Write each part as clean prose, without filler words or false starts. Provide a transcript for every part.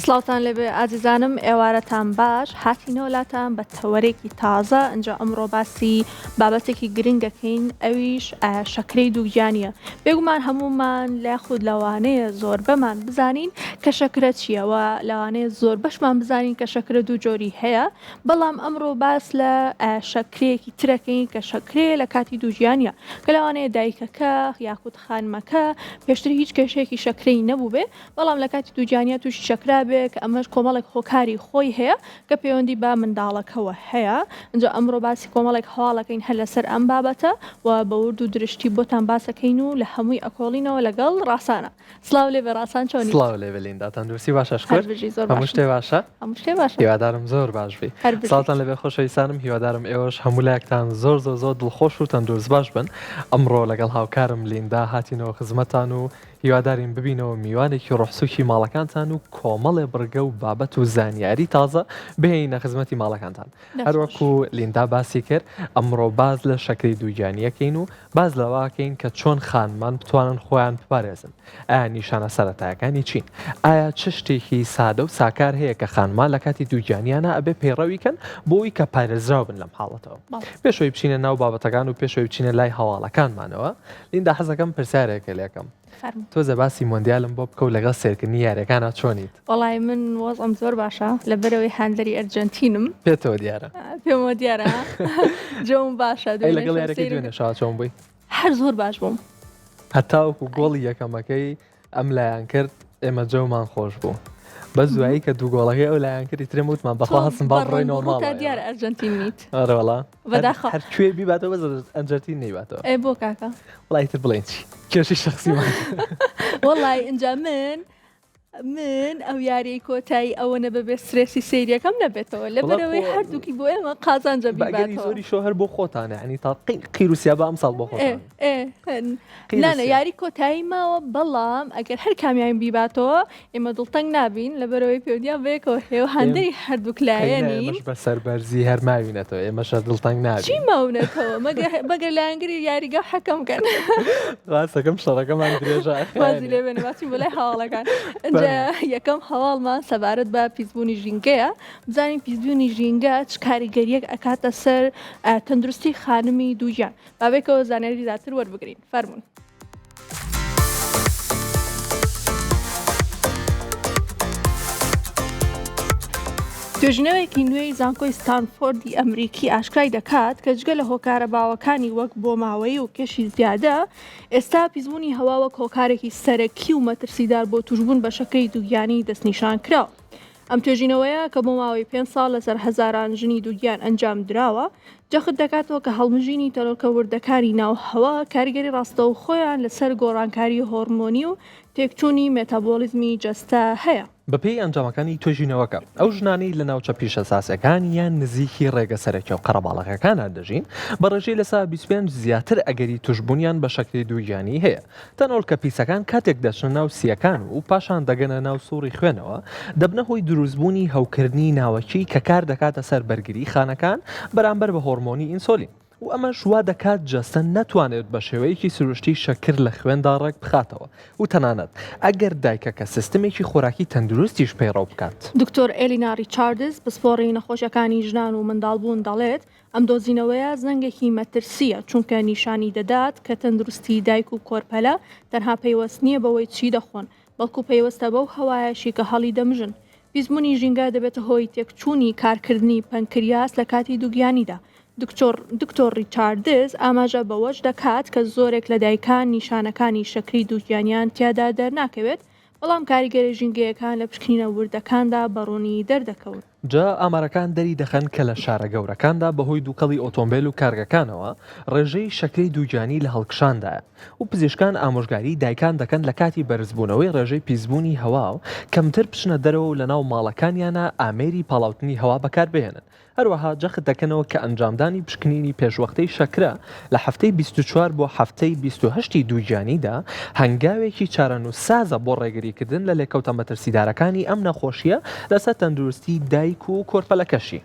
سڵاوتان لەبێ ئازیزانم، ئێوارەتان باش، هاتینەوەلاتان بە تەوەرێکی تازە. ئەنجا ئەمڕۆ باسی بابەتێکی گرنگەکەین، ئەویش شەکرەی دووگیانیە. بێگومان هەمومان لەخود لەوانەیە زۆر بەمان بزانین کە شەکرە چییەوە، لەوانەیە زۆر بەشمان بزانین کە شەکرە دوو جۆری هەیە، بەڵام ئەمڕۆ باس لە شەکرەیەکی ترەکەین کە شەکرەیە لە کاتی دووگیانیە، کە لەوانەیە دایکەکە یاخود خانمەکە پێشتر هیچ کێشەیەکی شەکرەی نەبوو بێ، بەڵام لە کاتی دووگیانیە تووشی شەکرا بێ کە ئەمەش کۆمەڵێک هۆکاری خۆی هەیە کە پەیوەندی بە منداڵەکەەوە هەیە. ئەنجا ئەمڕۆ باسی کۆمەڵێک هەواڵەکەین هەر لەسەر ئەم بابەتە و بە ورد و درشتی بۆتان باسەکەین و لە هەمووی ئەکۆڵینەوە لەگەڵ ڕاسانە. سڵاو لێ بە ڕاسان چۆنی؟ سڵاو لێ بەلینداتان دووسی باشە شکر. هەموو شتێ باشە؟ هەموو شتێ باشە. هیوادارم زۆر باش بی. سڵاتان لەبێ خۆشەویستانم، هیوادارم ئێوەش هەموو لایەکتان زۆر زۆر زۆر دڵخۆش و تەندروست باش بن. ئەمڕۆ لەگەڵ هاوکارم لیندا هاتینەوە خزمەتان و هیوادارین ببینەوە میوانێکی ڕۆحسووکی ماڵەکانتان و کۆمەڵێ بڕگە و بابەت و زانیاری تازە بهێنە خزمەتی ماڵەکانتان. هەروەکو لیندا باسی کرد، ئەمڕۆ باز لە شەکری دووگیانیەکەین و باز لەواکەین کە چۆن خانمان بتوانن خۆیان بپارێزن. ئایا نیشانە سەرەتایەکانی چین؟ ئایا چ شتێکی سادە و ساکار هەیە کە خانمان لە کاتی دووگیانیانە ئەبێ پەیڕەویکەن بۆی کە پارێزراو بن لەم حاڵەتەوە؟ پێشەوەی بچینە ناو بابەتەکان و پێشەوەی بچینە لای هەواڵەکانمانەوە، لیندا حەزەکەم پرسیارێکە لێکەم. تۆ زەباسی مۆندیالم بۆ بکە و لەگەڵ سێرکردنی یاریەکانە چۆنیت؟ وەڵای من وەزم زۆر باشە، لەبەرەوەی هاندەری ئەرجەنتینم. پێتەوە دیارە؟ پێمەوە دیارە. جۆم باشە. لەگەڵ یاریەکەی دوێنێشەوە چۆن بووی؟ هەر زۆر باش بووم. هەتاوەکو گۆڵی یەکەمەکەی ئەم لایەن کرد ئێمە جەومان خۆش بوو. بە زوایی کە دوو گۆڵەکەی ئەو لایەن کردی ترێم وتمان بەخوا هەستم با بڕۆینەوە ماڵ. تا دیارە ئەرجەنتینیت. ئەرەوەڵا بەداخەوە هەر کوێ بیباتەوە بەزە ئەرجەنتین نەیباتەوە. ئێ بۆ کاکە؟ وڵای تر بڵێن چی؟ کێشی شەخسیمان. وەڵای ئینجا من ئەو یاریی کۆتایی ئەوەنە بەبێ سرێسی سەیریەکەم نەبێتەوە، لەبەرەوەی هەردووکی بۆ ئێمە قازانجە بیباتەوە. زۆری شۆ هەر بۆ خۆتانە، عنی تا قیروسیا بە ئەمساڵ بۆ خۆتان. نانە یاری کۆتایی ماوە، بەڵام ئەگەر هەر کامیان بیباتەوە ئێمە دڵتەنگ نابین، لەبەرەوەی پێودیان بەیەکەوە هێو هەندەری هەردووک لایەنین بە سەربەرزی هەر ماوینەتەوە، ئێمەشە دڵتەنگ نابین. چی ماونەتەوە مەگەر لایەنگری یاریگا حەکەمکەن. ڕاستەکەم شەڕەکەمان درێژە. وازی لێ بێنە باسی بۆ لای هەواڵەکان. یەکەم هەواڵمان سەبارەت بە پیسبوونی ژینگەیە. بزانین پیسبوونی ژینگە چ کاریگەریەک ئەکاتە سەر تەندروستی خانمی دووگیان. بابێکەوە زانیاری زیاتر وەربگرین. فەرموون. توێژینەوەیەکی نوێی زانکۆی ستانفۆردی ئەمریکی ئاشکرای دەکات کە جگە لە هۆکارە باوەکانی وەک بۆ ماوەی و کێشی زیادە، ئێستا پیسبوونی هەوا وەک هۆکارێکی سەرەکی و مەترسیدار بۆ توشبوون بە شەکرەی دووگیانی دەستنیشان کراوە. ئەم توێژینەوەیە کە بۆ ماوەی 5 ساڵ لەسەر هەزاران ژنی دووگیان ئەنجام درراوە، جەخت دەکاتەوە کە هەڵمژینی تەلۆکە وردەکانی ناوهەوا کاریگەری ڕاستەو خۆیان لەسەر گۆڕانکاری هۆرمۆنی و تێکچوونی مێتابۆلیزمی جەستە هەیە. بەپێی ئەنجامەکانی توێژینەوەکە ئەو ژنانی لە ناوچە پیشە ساسەکان یان نزیکی ڕێگە سەرەکی و قەرەباڵغەکانە دەژین، بە ڕێژەی لە سا 25 زیاتر ئەگەری توشببوونیان بە شەکری دووگیانی هەیە. تەنۆڵ کە پیسەکان کاتێک دەچنە ناو سیەکان و پاشان دەگەنە ناو سووری خوێنەوە، دەبنە هۆی دروستبوونی هەوکردنی ناوەکی کە کار دەکاتە سەر بەرگری خانەکان بەرامبەر بە هۆرمۆنی ئینسۆلین. و ئەمەش وا دەکات جەستە ناتوانێت بە شێوەیەکی سروشتی شەکر لە خوێندا ڕێک بخاتەوە و تەنانەت ئەگەر دایکەکە سیستمێکی خۆراکی تەندروستیش پەیڕەو بکات. دکتۆر ئێلینا ریچاردز پسپۆڕی نەخۆشیەکانی ژنان و منداڵبوون دەڵێت ئەم دۆزینەوەیە زەنگێکی مەترسیە، چونکە نیشانی دەدات کە تەندروستی دایک و کۆرپەلە تەنها پەیوەست نییە بەوەی چی دەخۆن، بەڵکو پەیوەستە بەو هەوایەشی کە هەڵی دەمژن. پیسبوونی ژینگە دەبێتە هۆی تێکچوونی کارکردنی پەنکریاس لە کاتی دووگیانیدا. دکتۆر ریچاردز ئاماژە بەوەش دەکات کە زۆرێک لە دایکان نیشانەکانی شەکری دووگیانیان تیادا دەرناکەوێت، بەڵام کاریگەری ژینگەیەکان لە پشکنینە وردەکاندا بەڕوونی دەردەکەون. جا ئامارەکان دەری دەخەن کە لە شارە گەورەکاندا بەهۆی دووکەڵی ئۆتۆمبیل و کارگەکانەوە ڕێژەی شەکری دووگیانی لە هەڵکشاندایە و پزیشکان ئامۆژگاری دایکان دەکەن لە کاتی بەرزبوونەوەی ڕێژەی پیسبوونی هەوا و کەمتر بچنە دەرەوە و لە ناو ماڵەکانیانە ئامێری پاڵاوتنی هەوا بەکاربهێنن. هەروەها جەخت دەکەنەوە کە ئەنجامدانی پشکنینی پێشوەختەی شەکرە لە هەفتەی 24 بۆ هەفتەی 28 دووگیانیدا هەنگاوێکی چارەنووسسازە بۆ ڕێگریکردن لە لێکەوتە مەترسیدارەکانی ئەم نەخۆشیە لەسەر تەندروستی دایک و کۆرپەلەکەشی.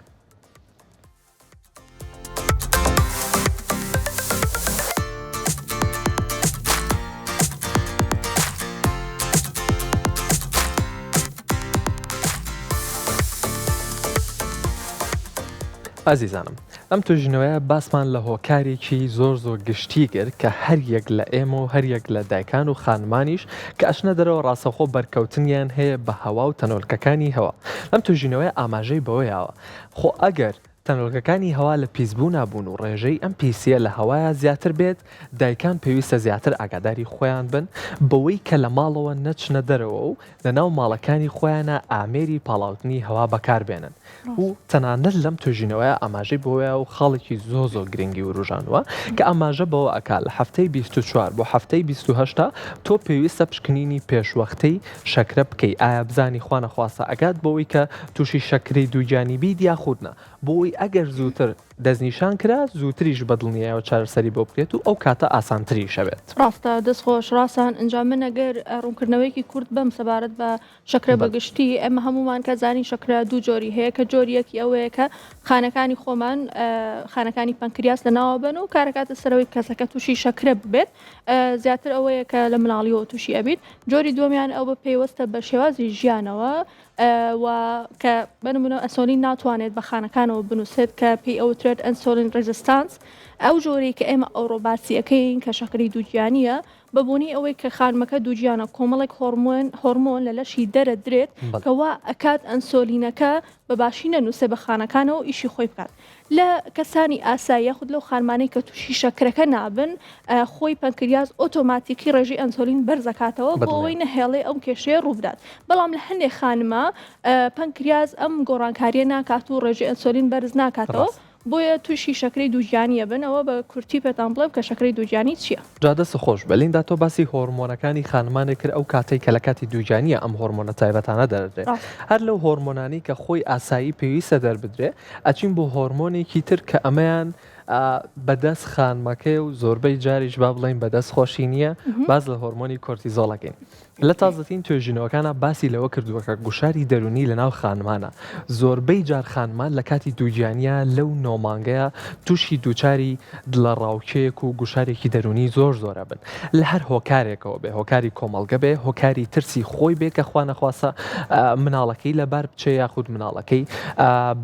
ئازیزانم ئەم توژنەوەیە باسمان لە هۆکارێکی زۆر گشتی کرد کە هەر یەک لە ئێمە و هەر یەک لە دایکان و خانمانیش کە ئەشنە دەرەوە ڕاستەخۆ بەرکەوتنیان هەیە بە هەوا و تەنۆلکەکانی هەوا. ئەم توژینەوەی ئاماژەی بەوەیەوە خۆ ئەگەر تەنۆلکەکانی هەوا لە پیسبوو نابوون و ڕێژەی ئەم پیسە لە هەوایە زیاتر بێت، دایکان پێویستە زیاتر ئاگاداری خۆیان بن بەوەی کە لە ماڵەوە نەچنە دەرەوە و لەناو ماڵەکانی خۆیانە ئامێری پاڵاوتنی هەوا بەکاربێنن. و تەنانەت لەم توژینەوەیە ئاماژەی بۆیە و خاڵێکی زۆ گرنگی و ڕژانوە کە ئاماژە بەوە ئەکا لە هەفتەی 24 بۆ هەفتەی 28 تۆ پێویستە پشکنینی پێشوەختەی شەکرە بکەی. ئایا بزانی خوا نەخواستە ئەگات بەوەی کە تووشی شەکرەی دووجانیبی دیاخودنا بۆی ئەگەر زووتر دەستنیشان کرا زووتریش بەدڵنیایەوە چارەسەری بۆ بکرێت و ئەو کاتە ئاسانتری شەوێت. ڕاستە دەستخۆش ڕاستان ئەنجام من ئەگەر ڕوونکردنەوەیکی کورت بەم سەبارەت بە شەکرە بەگشتی ئەمە هەمومان کە زانی شەکرە دوو جۆری هەیە کە جۆریەکی ئەوەیە کە خانەکانی خۆمان خانەکانی پەنکریاس لەناوە بن و کارەکاتە سەرەوەی کەسەکە تووشی شەکرە ببێت زیاتر ئەوەیە کە لە مناڵیەوە تووشی ئەبیت. جۆری دووەمیان ئەو بە پێیوەستە بە شێوازی ژیانەوە و کە بنمونە ئەسۆلین ناتوانێت بە خانەکانەوە بنووسێت کە پێی ئەوترێت ئەنسۆلین ڕێزستانس. ئەو جۆرەی کە ئێمە ئەوڕۆباسیەکەین کە شەکری دووجیانیە بەبوونی ئەوەی کە خانمەکە دووجیانە کۆمەڵێک هۆرمۆن لە لەشی دەرەدرێت کەوا ئەکات ئەنسۆلینەکە بەباشی نەنووسێ بە خانەکانەوە ئیشی خۆی بکات. لە کەسانی ئاسایی خود لەو خانمانەی کە تووشی شەکرەکە نابن خۆی پەنکریاز ئۆتۆماتیکی ڕێژی ئەنسۆلین بەرزەکاتەوە بۆ ئەوەی نەهێڵێ ئەو کێشەیە ڕوودات. بەڵام لە هەندێک خانمە پەنکریاز ئەم گۆڕانکاریە ناکات و ڕێژی ئەنسۆلین بەرز ناکاتەوە بۆیە تووشی شەکرەی دووجیانیە بنەوە بە کورتی پێتان بڵێم کە شەکرەی دووجیانی چییە؟ جادەست خۆش بەلیندا تۆ باسی هۆرمۆنەکانی خانمانێک کرد ئەو کاتێک کە لە کاتی دووجانیە ئەم هۆرمۆنە تایبەتانە دەردرێت. هەر لەو هۆرمۆنانی کە خۆی ئاسایی پێویستە دەربدرێ ئەچین بۆ هۆرمۆنێکی تر کە ئەمەیان بەدەست خانمەکەی و زۆربەی جاریش با بڵین بەدەست خۆشی نییە باز لە هۆرمۆنی کۆرتیزۆڵەکەین. لە تازەترین توێژینەوەکانە باسی لەوە کردووەکە گوشاری دەرونی لەناو خانمانە. زۆربەی جار خانمان لە کاتی دووجیانیە لەو نۆمانگەیە تووشی دووچاری دڵە ڕاوکەیەک و گوشارێکی دەرونی زۆرە بن. لە هەر هۆکارێکەوە بێ هۆکاری کۆمەڵگە بێ هۆکاری ترسی خۆی بێ کە خوا نەخواسە مناڵەکەی لەبار بچێ یاخود مناڵەکەی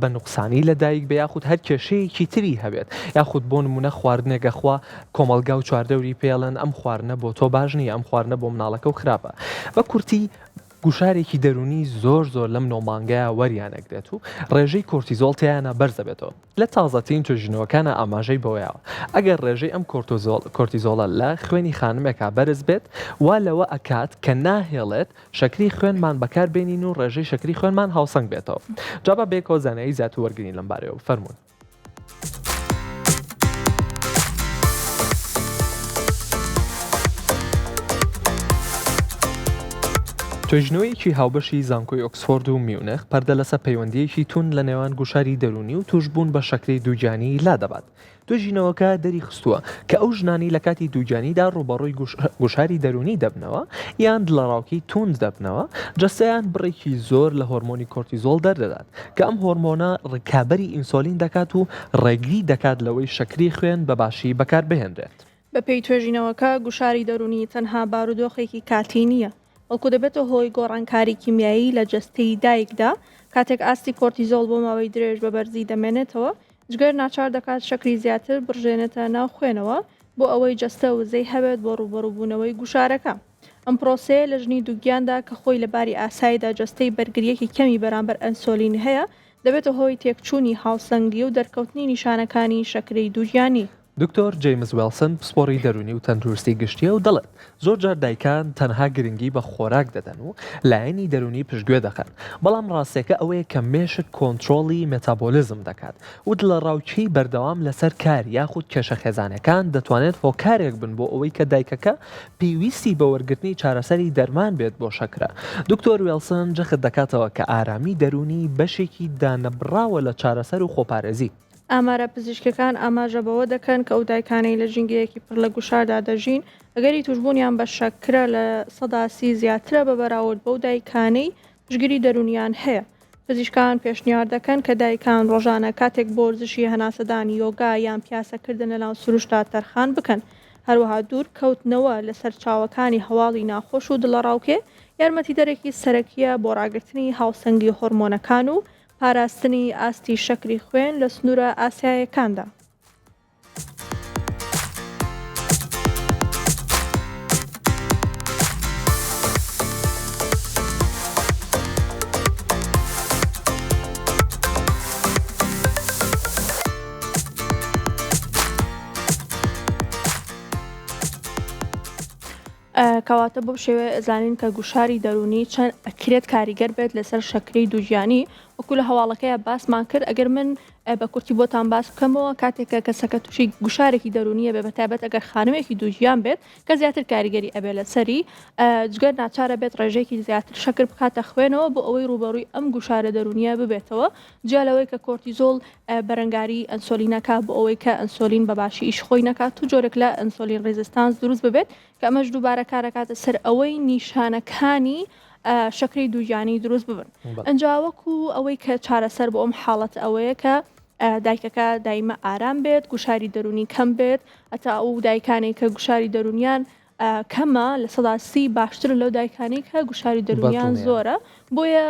بە نوقسانی لە دایک بێ یاخود هەر کێشەیەکی تری هەبێت یاخود بۆ نمونە خواردنێکە خوا کۆمەلگا و چواردەوری پێڵەن ئەم خواردنە بۆ تۆ باش نیە ئەم خواردنە بۆ مناڵەکە و خراپە. بە کورتی گوشارێکی دەرونی زۆر لەم نۆمانگەیە وەریانەگرێت و ڕێژەی کۆرتیزۆڵ تیانە بەرز دەبێتەوە. لە تازەترین توێژینەوەکانە ئاماژەی بەوەیەوە ئەگەر ڕێژەی ئەم کۆرتیزۆڵە لە خوێنی خانمێکا بەرز بێت وا لەوە ئەکات کە ناهێڵێت شەکری خوێنمان بەکاربێنین و ڕێژەی شەکری خوێنمان هاوسەنگ بێتەوە. جابە بێکەوە زانایی زیاتر وەرگرین لەم بارەیەوە فەرموون. توێژنەوەیەکی هاوبەشی زانکۆی ئۆکسفۆرد و میونخ پەردە لەسەر پەیوەندیەکی تون لە نێوان گوشاری دەرونی و توشبوون بە شەکری دووجانی لا دەبات. توێژینەوەکە دەری خستووە کە ئەو ژنانی لە کاتی دووجانیدا ڕوبەڕووی گوشاری دەرونی دەبنەوە یان دڵەڕاوکەی توند دەبنەوە جەستەیان بڕێکی زۆر لە هۆرمۆنی کۆرتیزۆڵ دەردەدات کە ئەم هۆرمۆنە ڕکابەری ئینسۆلین دەکات و ڕێگری دەکات لەوەی شەکری خوێن بەباشی بەکاربهێنرێت. بە پێی توێژینەوەکە گوشاری دەرونی تەنها بارودۆخێکی کاتی نییە بەڵکو دەبێتەوە هۆی گۆڕانکاری کیمیایی لە جەستەی دایکدا کاتێک ئاستی کۆرتیزۆڵ بۆ ماوەی درێژ بە بەرزی دەمێنێتەوە جگەر ناچار دەکات شەکری زیاتر بڕژێنێتە ناو خوێنەوە بۆ ئەوەی جەستە وزەی هەبێت بۆ ڕوبەڕووبوونەوەی گوشارەکە. ئەم پرۆسەیە لە ژنی دووگیاندا کە خۆی لە باری ئاساییدا جەستەی بەرگریەکی کەمی بەرامبەر ئەنسۆلین هەیە دەبێتە هۆی تێکچوونی هاوسەنگی و دەرکەوتنی نیشانەکانی شەکرەی دووجیانی. دکتۆر جەیمز وێلسن پسپۆڕی دەرونی و تەندروستی گشتیە و دەڵێت زۆر جار دایکان تەنها گرنگی بە خۆراک دەدەن و لایەنی دەرونی پشتگوێ دەکەن بەڵام ڕاستیەکە ئەوەیە کە مێشک کۆنتترۆلی مێتابۆلیزم دەکات و دڵە ڕاوچەی بەردەوام لەسەر کار یاخود کێشە خێزانەکان دەتوانێت هۆکارێک بن بۆ ئەوەی کە دایکەکە پێویستی بە وەرگرتنی چارەسەری دەرمان بێت بۆ شەکرە. دکتۆر وێلسن جەخت دەکاتەوە کە ئارامی دەرونی بەشێکی دانەبراوە لە چارەسەر و خۆپارێزی. ئامارە پزیشکەکان ئاماژە بەوە دەکەن کە ئەو دایکانەی لە ژینگەیەکی پڕ لە گوشاردا دەژین ئەگەری توشببوونیان بە شەکرە لە 100% زیاترە بە بەراورد بەو دایکانەی پشگیری دەرونیان هەیە. پزیشکان پێشنیار دەکەن کە دایکان ڕۆژانە کاتێک بۆ ورزشی هەناسەدانی یۆگا یان پیاسەکردن لەناو سروشتا تەرخان بکەن. هەروەها دوور کەوتنەوە لەسەر چاوەکانی هەواڵی ناخۆش و دڵەڕاوکێ یارمەتیدەرێکی سەرەکیە بۆ ڕاگررتنی هاوسەنگی هۆرمۆنەکان و پاراستنی ئاستی شەکری خوێن لە سنوورە ئاسیایەکاندا. کەواتە بۆ شێوەیە ئەزانین کە گوشاری دەرونی چەند ئەکرێت کاریگەر بێت لەسەر شەکرەی دووژیانی وەکو لە هەواڵەکەیە باسمان کرد ئەگەر من بە کورتی بۆتان باس بکەمەوە کاتێکە کەسەکە تووشی گوشارێکی دەرونیە بێ بەتایبەت ئەگەر خانوێکی دووژیان بێت کە زیاتر کاریگەری ئەبێ لەسەری جگەر ناچارە بێت ڕێژێکی زیاتر شەکر بکاتە خوێنەوە بۆ ئەوەی ڕوبەڕووی ئەم گوشارە دەرونیە ببێتەوە جیالەوەی کە کۆرتیزۆڵ بەرەنگاری ئەنسۆلینەکە بۆ ئەوەی کە ئەنسۆلین بەباشی ئیش خۆی نەکات و جۆرێک لە ئەنسۆلین ڕێزستانس دروست ببێت کە ئەمەش دووبارە کارەکاتە سەر ئەوەی نیشانەکانی شەکرەی دووژیانی دروست ببن. ئەنجا وەکو ئەوەی کە چارەسەر بۆ ئەم حاڵەت ئەوەیە کە دایکەکە دایمە ئارام بێت گوشاری دەرونی کەم بێت ئەتا ئەو دایکانی کە گوشاری دەرونیان کەمە لە 130 باشتر لەو دایکانی کە گوشاری دەرونیان زۆرە بۆیە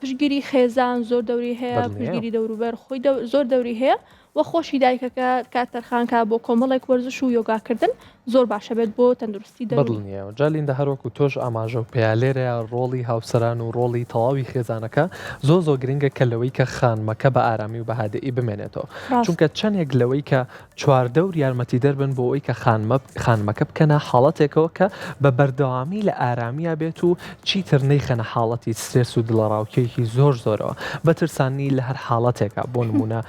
پشگیری خێزان زۆر دەوری هەیە پشگیری دەوروبەر خۆی زۆر دەوری هەیە و خۆشی دایکەکە کاتەرخانکە بۆ کۆمەڵێک وەرزش و یۆگاکردن زۆر باشە بێت بۆ تەندروستی دەرونیە جالیندا هەروەکو تۆش ئاماژە و پێیالێرە ڕۆڵی هاوسەران و ڕۆڵی تەواوی خێزانەکە زۆر گرنگە کە لەوەی کە خانمەکە بە ئارامی و بەهادەئی بمێنێتەوە چونکە چەندێک لەوەی کە چواردەور یارمەتی دەربن بۆ ئەوەی کە خانمەکە بکەنە حاڵەتێکەوە کە بە بەردەوامی لە ئارامیە بێت و چیتر نەیخەنە حاڵەتی سترێس و دڵەڕاوکێکی زۆرەوە بەترسانی لە هەر حاڵەتێکە بۆ نمونە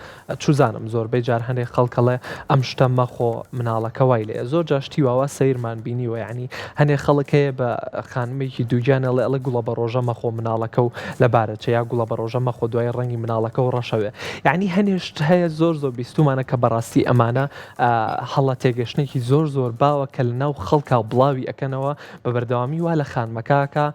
چوزانم زۆربەی جار هەندێک خەڵکەڵێ ئەم شتە مەخۆ مناڵەکە وای لێ زۆر جاشتی واوە سەیرمان بینیوە یعنی هەندێک خەڵکەیە بە خانمێکی دووجانە لە ئەڵە گوڵە بە ڕۆژە مەخۆ مناڵەکە و لەبارەچە یا گوڵە بە ڕۆژە مەخۆ دوای ڕەنگی مناڵەکە و ڕەشەوێ یعنی هەنێشت هەیە زۆر بیستومانە کە بەڕاستی ئەمانە هەڵە تێگەشتێکی زۆر باوە کە لە ناو خەڵکا بڵاوی ئەکەنەوە بە بەردەوامی وا لە خانمەکەکە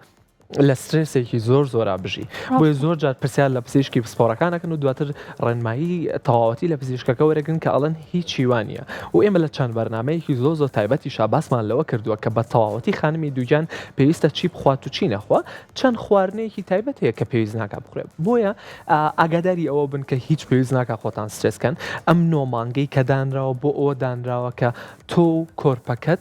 لە سترێسێکی زۆر بژی بۆیە زۆر جار پرسیار لە پزیشکی پسپۆڕەکانەکەن و دواتر ڕێنمایی تەواوەتی لە پزیشکەکە وەرەگرن کە ئەڵەن هیچی وانە و ئێمە لە چەند بەرنمەیەکی زۆر تایبەتی شاباسمان لەوە کردووە کە بە تەواوەتی خانمی دووجان پێویستە چی بخوات و چی نەخوا چەند خواردنەیەکی تایبەت هەیە کە پێویست ناکە بخورێت بۆیە ئاگاداری ئەوە بن کە هیچ پێویست ناکە خۆتان سترێسکەن ئەم نۆمانگەی کە دانراوە بۆ ئەوە دانراوە کە تۆ و کۆرپەکەت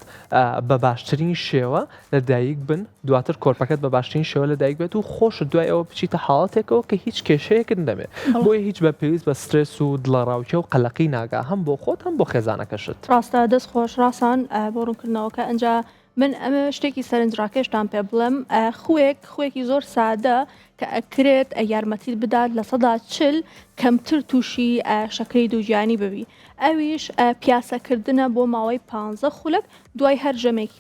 بە باشترین شێوە لەدایک بن دواتر کۆرپەکەت بە باشترین شێوە لەدایک بێت و خۆش دوای ئەوە بچیتە حاڵەتێکەوە کە هیچ کێشەیەکن دەمێت بۆیە هیچ بە پێویست بە سترێس و دڵەڕاوکێ و قەلەقی ناگا هەم بۆ خۆت هەم بۆ خێزانەکەشت ڕاستە دەست خۆش ڕاستان بۆ ڕوونکردنەوەکە ئەنجا من ئەمە شتێکی سەرنجڕاکێشتان پێ بڵێم خوێکی زۆر سادە کە ئەکرێت یارمەتیت بدات لە 140 کەمتر تووشی شەکرەی دووژیانی ببی ئەویش پیاسەکردنە بۆ ماوەی 15 خولک دوای هەر ژەمێک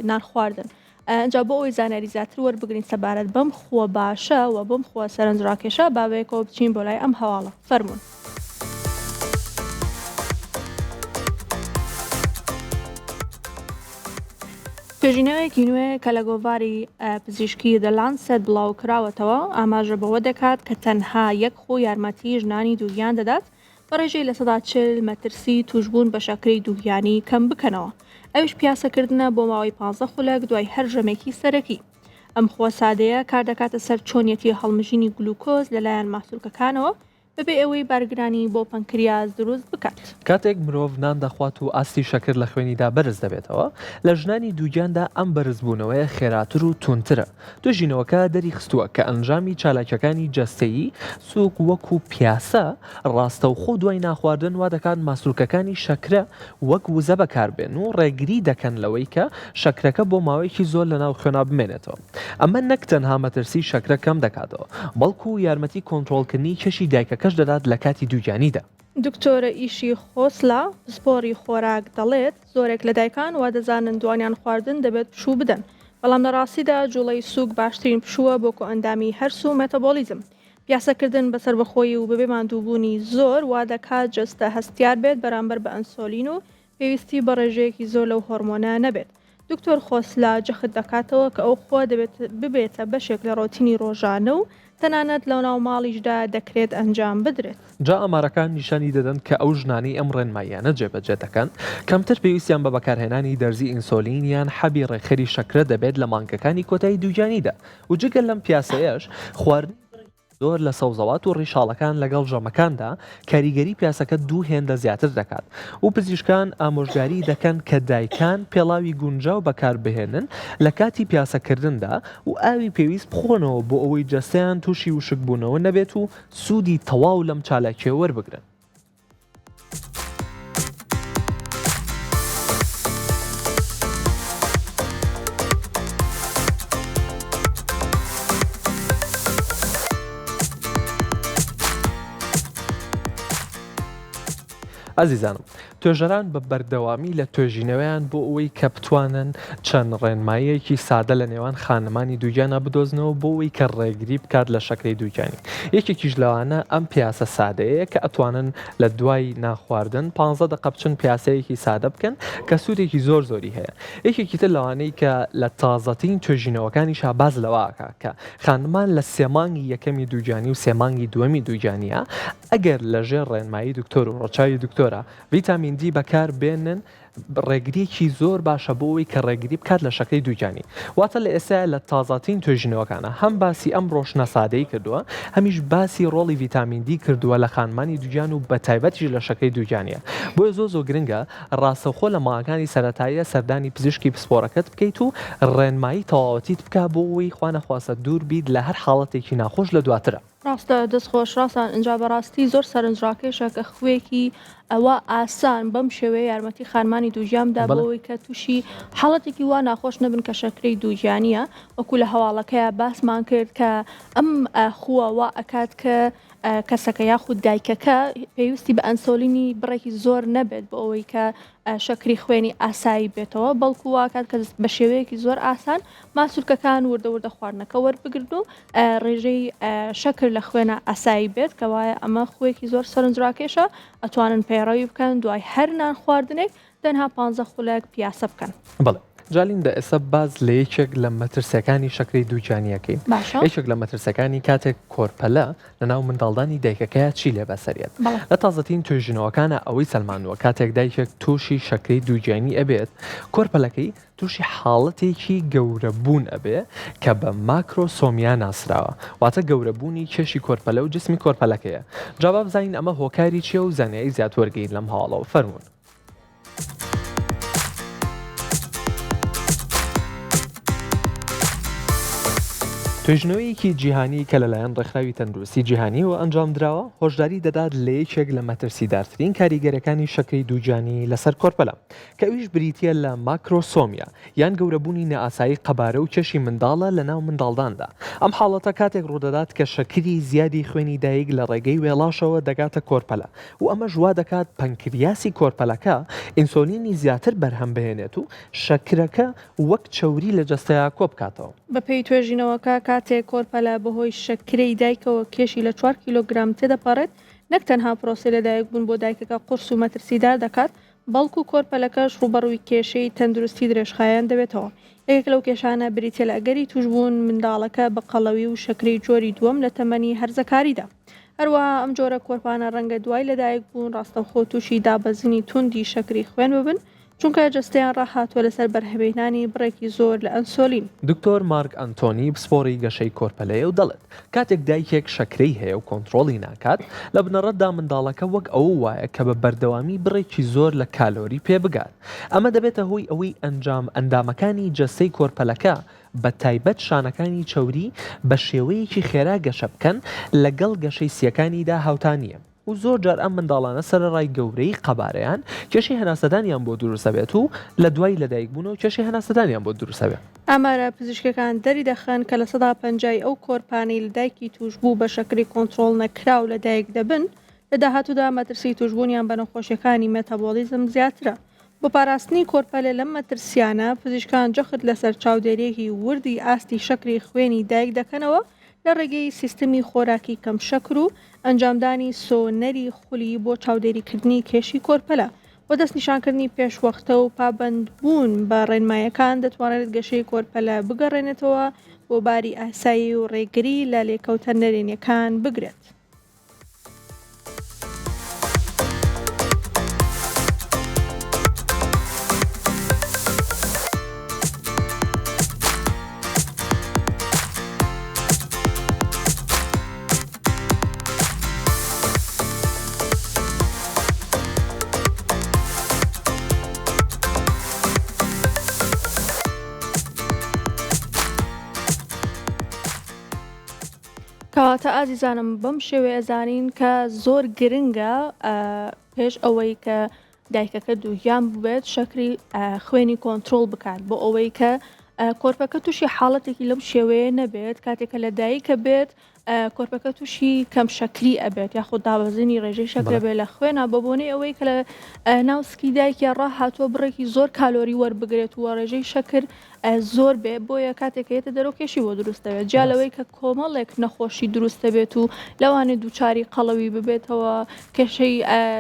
نان خواردن ئەنجا بۆ ئەوی زانیاری زیاتر وەربگرین سەبارەت بەم خۆ باشە و بەم خۆ سەرنجڕاکێشە باوەیەکەوە بچین بۆ لای ئەم هەواڵە فەرمون. توێژینەوەیەکی نوێ کە لە گۆڤاری پزیشکی The Lancet بڵاو کراوەتەوە ئاماژە بەوە دەکات کە تەنها یەک خۆ یارمەتی ژنانی دووگیان دەدات بە ڕێژەی لە 140 مەترسی توشبوون بە شەکرەی دووگیانی کەم بکەنەوە ئەوش پیاسەکردنە بۆ ماوەی 15 خولەک دوای هەر ژەمێکی سەرەکی ئەم خۆ سادەیە کار دەکاتە سەر چۆنیەتی هەڵمژینی گلوکۆز لەلایەن ماسوولکەکانەوە بەبێ ئەوەی بارگرانی بۆ پەنکریاز دروست بکات کاتێک مرۆڤ نان دەخوات و ئاستی شەکر لە خوێنیدا بەرز دەبێتەوە لە ژنانی دووگیاندا ئەم بەرزبوونەوەی خێراتر و تونترە توێژینەوەکە دەری خستووە کە ئەنجامی چالاکیەکانی جەستەیی سوک وەکو پیاسە ڕاستەوخۆ دوای ناخواردن وا دەکات ماسوولکەکانی شەکرە وەک وزە بەکاربێن و ڕێگری دەکەن لەوەی کە شەکرەکە بۆ ماوەیەکی زۆر لە ناو خوێنە بمێنێتەوە ئەمە نەک تەنها مەترسی شەکرە کەم دەکاتەوە بەڵکو یارمەتی کۆنتڕۆڵکردنی کەشی دایکەکەش دەدات لە کاتی دووجانیدا. دکتۆرە ئیشی خۆسلا پسپۆڕی خۆراک دەڵێت زۆرێک لە دایکان وا دەزانن دوانیان خواردن دەبێت پشوو بدەن بەڵام لە ڕاستیدا جوڵەی سوک باشترین پشووە بۆ ئەندامی هەرس و مێتەبۆلیزم پیاسەکردن بەسەر بەخۆی و بەبێ ماندووبوونی زۆر وا دەکات جەستە هەستیار بێت بەرامبەر بە ئەنسۆلین و پێویستی بە ڕێژەیەکی زۆر لەو هۆرمۆنە نەبێت دکتۆر خۆسلا جەخت دەکاتەوە کە ئەو خۆ دەبێت ببێتە بەشێک لە ڕۆتینی ڕۆژانە و تەنانەت لەو ناو ماڵیشدا دەکرێت ئەنجام بدرێت. جا ئەمارەکان نیشانی دەدەن کە ئەو ژنانی ئەم ڕێنماییانە جێبەجێ دەکەن کەمتر پێویستیان بە بەکارهێنانی دەرزی ئینسۆلینیان حەبی ڕێخەری شەکرە دەبێت لە مانگەکانی کۆتایی دووجانیدا و جگەل لەم پیاسەیەش خواردن زۆر لە سەوزەوات و ڕیشاڵەکان لەگەڵ ژەمەکاندا کاریگەری پیاسەکە دوو هێندە زیاتر دەکات و پزیشکان ئامۆژگاری دەکەن کە دایکان پێڵاوی گونجاو بەکاربهێنن لە کاتی پیاسەکردندا و ئاوی پێویست بخۆنەوە بۆ ئەوەی جەستەیان تووشی وشک بوونەوە نەبێت و سوودی تەواو لەم چالاکیە وەربگرن. ئازیزانم، توێژەران بە بەردەوامی لە توێژینەوەیان بۆ ئەوەی کە بتوانن چەند ڕێنماییەکی سادە لە نێوان خانمانی دووگیانە بدۆزنەوە بۆ ئەوەی کە ڕێگری بکات لە شەکرەی دووگیانی. یەکێکیش لەوانە ئەم پیاسە سادەیە کە ئەتوانن لە دوای ناخواردن 15 دقە بچن پیاسەیەکی سادە بکەن کە سوودێکی زۆر زۆری هەیە. یەکێکی تر لەوانەی کە لە تازەترین توێژینەوەکانیشا باز لەواکە کە خانمان لە سێمانگی یەکەمی دووگیانی و سێمانگی دووەمی دووگیانیە ئەگەر لەژێر ڕێنمایی دکتۆر و ڕۆچاوی دکتۆرە ڤیتامین دی بەکار بێنن ڕێگریەکی زۆر باشە بۆەوەی کە ڕێگری بکات لە شەکەی دووگیانی. واتە لە ئێستا لە تازاترین توێژینەوەکانە هەم باسی ئەم ڕۆشنە سادەی کردووە، هەمیش باسی ڕۆڵی ڤیتامین دی کردووە لە خانمانی دووگیان و بە تایبەتیش لە شەکەی دووگیانیە. بۆیە زۆر گرنگە ڕاستەوخۆ لە ماڵەکانی سەرەتاییە سەردانی پزیشکی پسپۆرەکەت بکەیت و ڕێنمایی تەواوەتیت بکە بۆ ئەوەی خوا نەخواسە دوور بیت لە هەر حاڵەتێکی ناخۆش لە دواترە. ڕاستە دەستخۆش ڕاستان اینجا بەڕاستی زۆر سەرنجڕاکێشە کە خوێکی ئەوە ئاسان بەم شێوەیە یارمەتی خانمانی دووگیاندا بۆەوەی کە تووشی حاڵەتێکی وا ناخۆش نەبن کە شەکرەی دووگیانیە وەکو لە هەواڵەکەیە باسمان کرد کە ئەم خووەوە ئەکات کە کەسەکە یاخود دایکەکە پێویستی بە ئەنسۆلینی بڕێکی زۆر نەبێت بۆ ئەوەی کە شەکری خوێنی ئاسایی بێتەوە بەڵکو واکات کە بە شێوەیەکی زۆر ئاسان ماسوولکەکان وردە خواردنەکە وەربگرن و ڕێژەی شەکر لە خوێنە ئاسایی بێت کە وایە ئەمە خوێکی زۆر سەرنجڕاکێشە ئەتوانن پەیڕەوی بکەن دوای هەر نان خواردنێک تەنها 15 خولەک پیاسە بکەن. بەڵێ جالین دە ئێستا باز لە یەکێک لە مەترسیەکانی شەکرەی دووگیانیەکەی یەکێک لە مەترسەکانی کاتێک کۆرپەلە لە ناو منداڵدانی دایکەکەیە چی لێ بەسەریێت. لە تازەترین توێژینەوەکانە ئەوەی سەلمانووە کاتێک دایکێک تووشی شەکرەی دووگیانی ئەبێت کۆرپەلەکەی تووشی حاڵەتێکی گەورەبوون ئەبێ کە بە ماکرۆسۆمیا ناسراوە، واتە گەورەبوونی کێشی کۆرپەلە و جسمی کۆرپەلەکەیە. جا با بزانین ئەمە هۆکاری چیە و زانیاری زیات وەرگین لەم هەواڵەوە فەرموون. توێژنەوەیەکی جیهانی کە لەلایەن ڕێکخراوی تەندروستی جیهانیەوە ئەنجام درراوە هۆشداری دەدات لە یەکێک لە مەترسیدارترین کاریگەرەکانی شەکرەی دووگیانی لەسەر کۆرپەلە کە ئەویش بریتیە لە ماکرۆسۆمیا یان گەورەبوونی نەئاسایی قەبارە و کێشی منداڵە لە ناو منداڵداندا. ئەم حاڵەتە کاتێک ڕوودەدات کە شەکری زیادی خوێنی دایک لە ڕێگەی وێڵاشەوە دەگاتە کۆرپەلە و ئەمە ژوا دەکات پەنکریاسی کۆرپەلەکە ئینسۆلینی زیاتر بەرهەم بهێنێت و شەکرەکە وەک چەوری لە جەستەیە کۆ بکاتەوە. بەپێی توێژینەوەکە کاتێک کۆرپەلە بەهۆی شەکرەی دایکەوە کێشی لە 4 کیلۆگرام تێدەپەڕێت نەک تەنها پرۆسە لەدایک بوون بۆ دایکەکە قورس و مەترسیدار دەکات بەڵکو کۆرپەلەکەش ڕوبەڕووی کێشەی تەندروستی درێژخایەن دەبێتەوە. یەکێک لەو کێشانە بریتە لە ئەگەری توشبوون منداڵەکە بە قەڵەوی و شەکرەی جۆری دووەم لە تەمەنی هەرزەکاریدا. هەروەها ئەم جۆرە کۆرپانە ڕەنگە دوای لەدایک بوون ڕاستەوخۆ تووشی دابەزینی توندی شەکری خوێن ببن چونکە جەستەیان ڕاهاتووە لەسەر بەرهەمهێنانی بڕێکی زۆر لە ئەنسۆلین. دکتۆر مارک ئەنتۆنی پسپۆڕی گەشەی کۆرپەلەیە و دەڵێت کاتێک دایکێک شەکرەی هەیە و کۆنتڕۆڵی ناکات لە بنەڕەتدا منداڵەکە وەک ئەوە وایە کە بە بەردەوامی بڕێکی زۆر لە کالۆری پێ بگات. ئەمە دەبێتە هۆی ئەوەی ئەندامەکانی جەستەی کۆرپەلەکە بە تایبەت شانەکانی چەوری بە شێوەیەکی خێرا گەشە بکەن لەگەڵ گەشەی سیەکانیدا هاوتانیە. و زۆر جار ئەم منداڵانە سەرڕای گەورەی قەبارەیان کێشی هەناسەدانیان بۆ دروستە بێت و لە دوای لەدایکبوون و کێشی هەناسەدانیان بۆ دروستە بێت. ئامارە پزیشکەکان دەری دەخەن کە لە 150 ئەو کۆرپانی لەدایکی توشبوو بە شەکری کۆنتڕۆڵ نەکراو لەدایک دەبن لە داهاتوودا مەترسی توشبوونیان بە نەخۆشیەکانی مێتابۆلیزم زیاترە. بۆ پاراستنی کۆرپەلە لەم مەترسیانە پزیشکان جەخت لەسەر چاودێریەکی وردی ئاستی شەکری خوێنی دایک دەکەنەوە لە ڕێگەی سیستمی خۆراکی کەم شەکر و ئەنجامدانی سۆنەری خولی بۆ چاودێریکردنی کێشی کۆرپەلە بۆ دەستنیشانکردنی پێشوەختە و پابەندبوون بە ڕێنمایەکان دەتوانێت گەشەی کۆرپەلە بگەڕێنێتەوە بۆ باری ئاسایی و ڕێگری لە لێکەوتە نەرێنیەکان بگرێت. کەواتە ئازیزانم بەم شێوەیە زانین کە زۆر گرنگە پێش ئەوەی کە دایکەکە دووگیان ببێت شەکری خوێنی کۆنتترۆل بکات بۆ ئەوەی کە کۆرپەکە تووشی حاڵەتێکی لەم شێوەیە نەبێت کاتێکە لە دایکە بێت کۆرپەکە تووشی کەم شەکلی ئەبێت یاخود دابەزینی ڕێژەی شەکرە بێت لە خوێنە بە بۆنەی ئەوەی کە لە ناوسکی دایکی ڕاهاتووە بڕێکی زۆر کالۆری وەربگرێت و ڕێژەی شەکر زۆر بێ بۆیە کاتێکێتە دەرەوە کێشی بۆ دروستەوێت جا لەوەی کە کۆمەڵێک نەخۆشی دروستە بێت و لەوانێ دووچاری قەڵەوی ببێتەوە کێشەی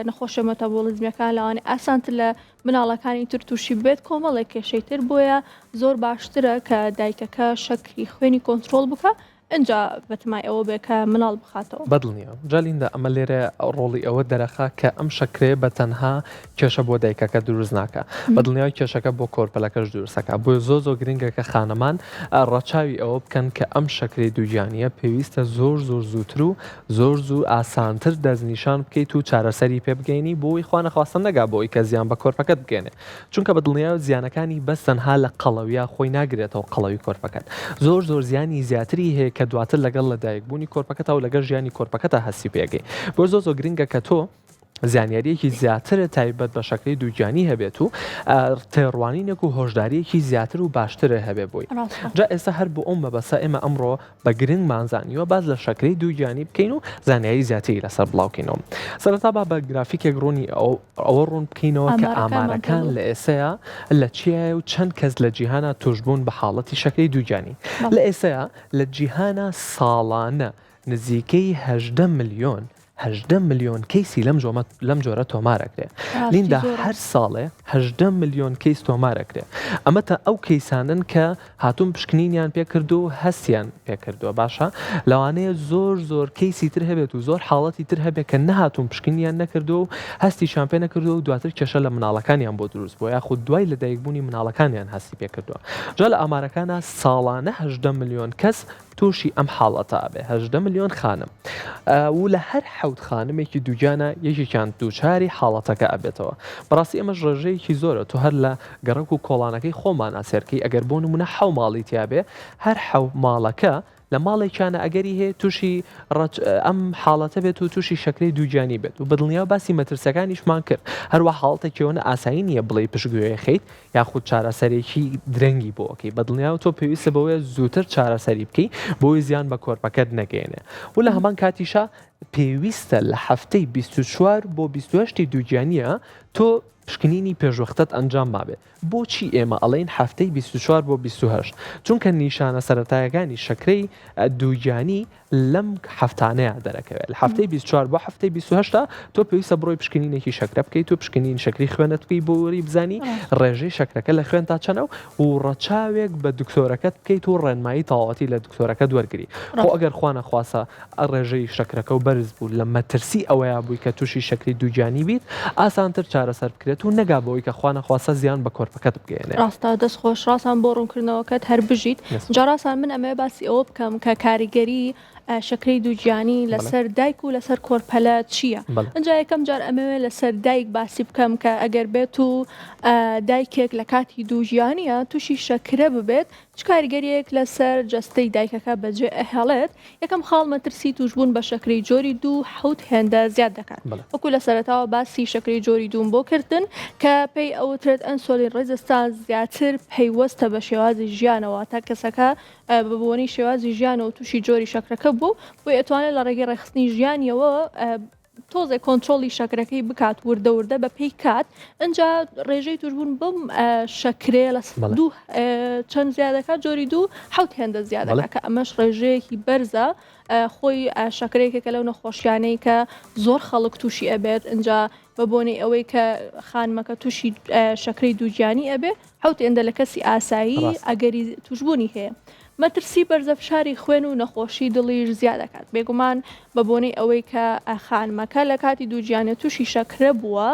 نەخۆشە مەتەبۆلیزمیەکان لەوانێ ئاسانتر لە مناڵەکانی تر تووشی بێت کۆمەڵێک کێشەی تر بۆیە زۆر باشترە کە دایکەکە شەکری خوێنی کۆنتترۆل بکە اینجا بەتمای ئەوە بێ کە مناڵ بخاتەوە بەدڵنیە جالیندا ئەمە لێرە ڕۆڵی ئەوە دەرەخا کە ئەم شەکرێ بە تەنها کێشە بۆ دایکەکە دروست ناکە بەدڵنیای کێشەکە بۆ کۆرپەلەکەش دروستەکە بۆ زۆ گرنگە کە خانەمان ڕەچاوی ئەوە بکەن کە ئەم شەکرەی دووگیانیە پێویستە زۆر زووتر و زۆر زوو ئاسانتر دەستنیشان بکەیت و چارەسەری پێ بگەینی بۆی خوا نەخواستن نەگا بۆی کە زیان بە کۆرپەکەت بگەێنێ چونکە بەدڵنیای زیانەکانی بەس تەنها لە قەڵەویە خۆی ناگرێتەوە قەڵەوی کۆرپەکەت زۆر زیانی زیاتری هەیە کە دواتر لەگەڵ لە دایکبوونی کۆرپەکەتەوە لەگەڵ ژیانی کۆرپەکەتە هەستی پێگەی بۆ زۆ گرنگە کە تۆ زانیاریەکی زیاترە تایبەت بە شەکری دووگیانی هەبێت و تێڕوانینێک و هۆشداریەکی زیاتر و باشترە هەبێ بۆی جا ئێستا هەر بۆ ئەم بەبەسە ئێمە ئەمڕۆ بە گرنگ مانزانیوە باز لە شەکری دووگیانی بکەین و زانیاری زیاتری لەسەر بڵاوکەینەوە سەرەتا با بە گرافیکێک ڕوونی ئەوە ڕوون بکەینەوە کە ئامارەکان لە ئێسەیە لە چیایە و چەند کەس لە جیهانە توشبوون بە حاڵەتی شەکری دووگیانی لە ئێسەیە لە جیهانە ساڵانە نزیکەی 18 ملیۆن کەیسی لەم جۆرە تۆمارەکرێ لیندا هەر ساڵێ 18 ملیۆن کەیس تۆمارەکرێ ئەمە تا ئەو کەیسانن کە هاتوون پشکنینیان پێکردو و هەستیان پێکردووە باشە لەوانەیە زۆر کەیسی تر هەبێت و زۆر حاڵەتی تر هەبێت کە نەهاتوون پشکنیان نەکردو و هەستیشان پێ نەکردو و دواتر کێشە لە مناڵەکانیان بۆ دروست بووە یاخود دوای لە دایکبوونی مناڵەکانیان هەستی پێکردووە جا لە ئامارەکانە ساڵانە 18 ملیۆن کەس تووشی ئەم حاڵەتە ئەبێ 18 ملیۆن خانم و لە هەر حەوت خانمێکی دووگیانە یەکێکیان دووچاری حاڵەتەکە ئەبێتەوە بەڕاستی ئەمەش ڕێژەیەکی زۆرە تو هەر لە گەڕک و کۆڵانەکەی خۆمان ئاسێرکەی ئەگەر بۆ نمونە حەو ماڵی تیابێ هەر حەو ماڵەکە لە ماڵێکیانە ئەگەری هەیە تووشی ئەم حاڵەتە بێت و تووشی شەکری دووگیانی بێت و بەدڵنیا باسی مەترسەکانیشمان کرد هەروە حاڵەتێکیەوەنە ئاسایی نییە بڵێ پشتگوێ خەیت یاخود چارەسەرێکی درەنگی بۆکەی بەدڵنیا و تۆ پێویستە بەوەیە زووتر چارەسەری بکەی بۆی زیان بە کۆرپەکەت نەگەێنێ و لە هەمان کاتیشە پێویستە لە هەفتەی 24 بۆ 28 دووگیانیە تۆ پشکنینی پێشوەختت ئەنجام مابێت بۆچی ئێمە ئەڵێن هەفتەی 24 بۆ 28 چونکە نیشانە سەرەتایەکانی شەکرەی دووگیانی لەم هەفتانەیە دەرەکەوێت لە هەفتەی 24 بۆ هەفتەی 28 تۆ پێویستە بڕۆی پشکنینێکی شەکرە بکەیت و پشکنین شەکری خوێنت بکەی بۆ وەری بزانی ڕێژەی شەکرەکە لە خوێن تا چەنە و ڕەچاوێک بە دکتۆرەکەت بکەیت و ڕێنمایی تەواوەتی لە دکتۆرەکە دووەرگری خۆ ئەگەر خوا نەخواسە ڕێژەی شەکرەکە و بەرز بوو لە مەترسی ئەوەیە بووی کە تووشی شەکری دووگیانی بیت ئاسانتر چارەسەر بکرێت و نەگا بەوەی کە خوا نەخواسە زیان بە کۆرپەکەت بگەێنێ ڕاستە دەست خۆش ڕاستان بۆ ڕوونکردنەوەکەت هەر بژیت جاڕاستان من ئەمێ باسی ئەوە بکەم کە کاریگەری شەکرەی دووگیانی لەسەر دایک و لەسەر کۆرپەلە چییە؟ ئەجا یەکەم جار ئەمەوێ لەسەر دایک باسی بکەم کە ئەگەر بێت و دایکێک لە کاتی دووگیانیە تووشی شەکرە ببێت چ کاریگەریەک لەسەر جەستەی دایکەکە بەجێ ئەهێڵێت یەکەم خاڵ مەترسی توشبوون بە شەکرەی جۆری 2 حەوت هێندە زیاد دەکات وەکو لە سەرەتاوە باسی شەکرەی جۆری 2 بۆ کردن کە پێی ئەوترێت ئەنسۆلین ڕێزستان زیاتر پەیوەستە بە شێوازی ژیانەوە تا کەسەکە ببوونی شێوازی ژیانەوە تووشی جۆری شەکرەکە بوو بۆ ئەتوانێت لە ڕێگەی ڕێخستنی ژیانیەوە تۆزێ کۆنتترۆلی شەکرەکەی بکات وردە بە پێی کات ئەجا ڕێژەی توشبوون بم شەکرێ لە دوو چەند زیادەکە جۆری 2 حەوت هێندە زیادەکە کە ئەمەش ڕێژەیەکی بەرزە خۆی شەکرێکێکە لەو نەخۆشیانەی کە زۆر خەڵک تووشی ئەبێت ئەجا بە بۆنەی ئەوەی کە خانمەکە تووشی شەکرەی دووگیانی ئەبێ حەوت هێندە لە کەسی ئاسایی ئەگەری توشبوونی هەیە مەترسی بەرزەفشاری خوێن و نەخۆشی دڵیش زیاد دەکات بێگومان بە بۆنەی ئەوەی کە خانمەکە لە کاتی دووگیانە تووشی شەکرە بووە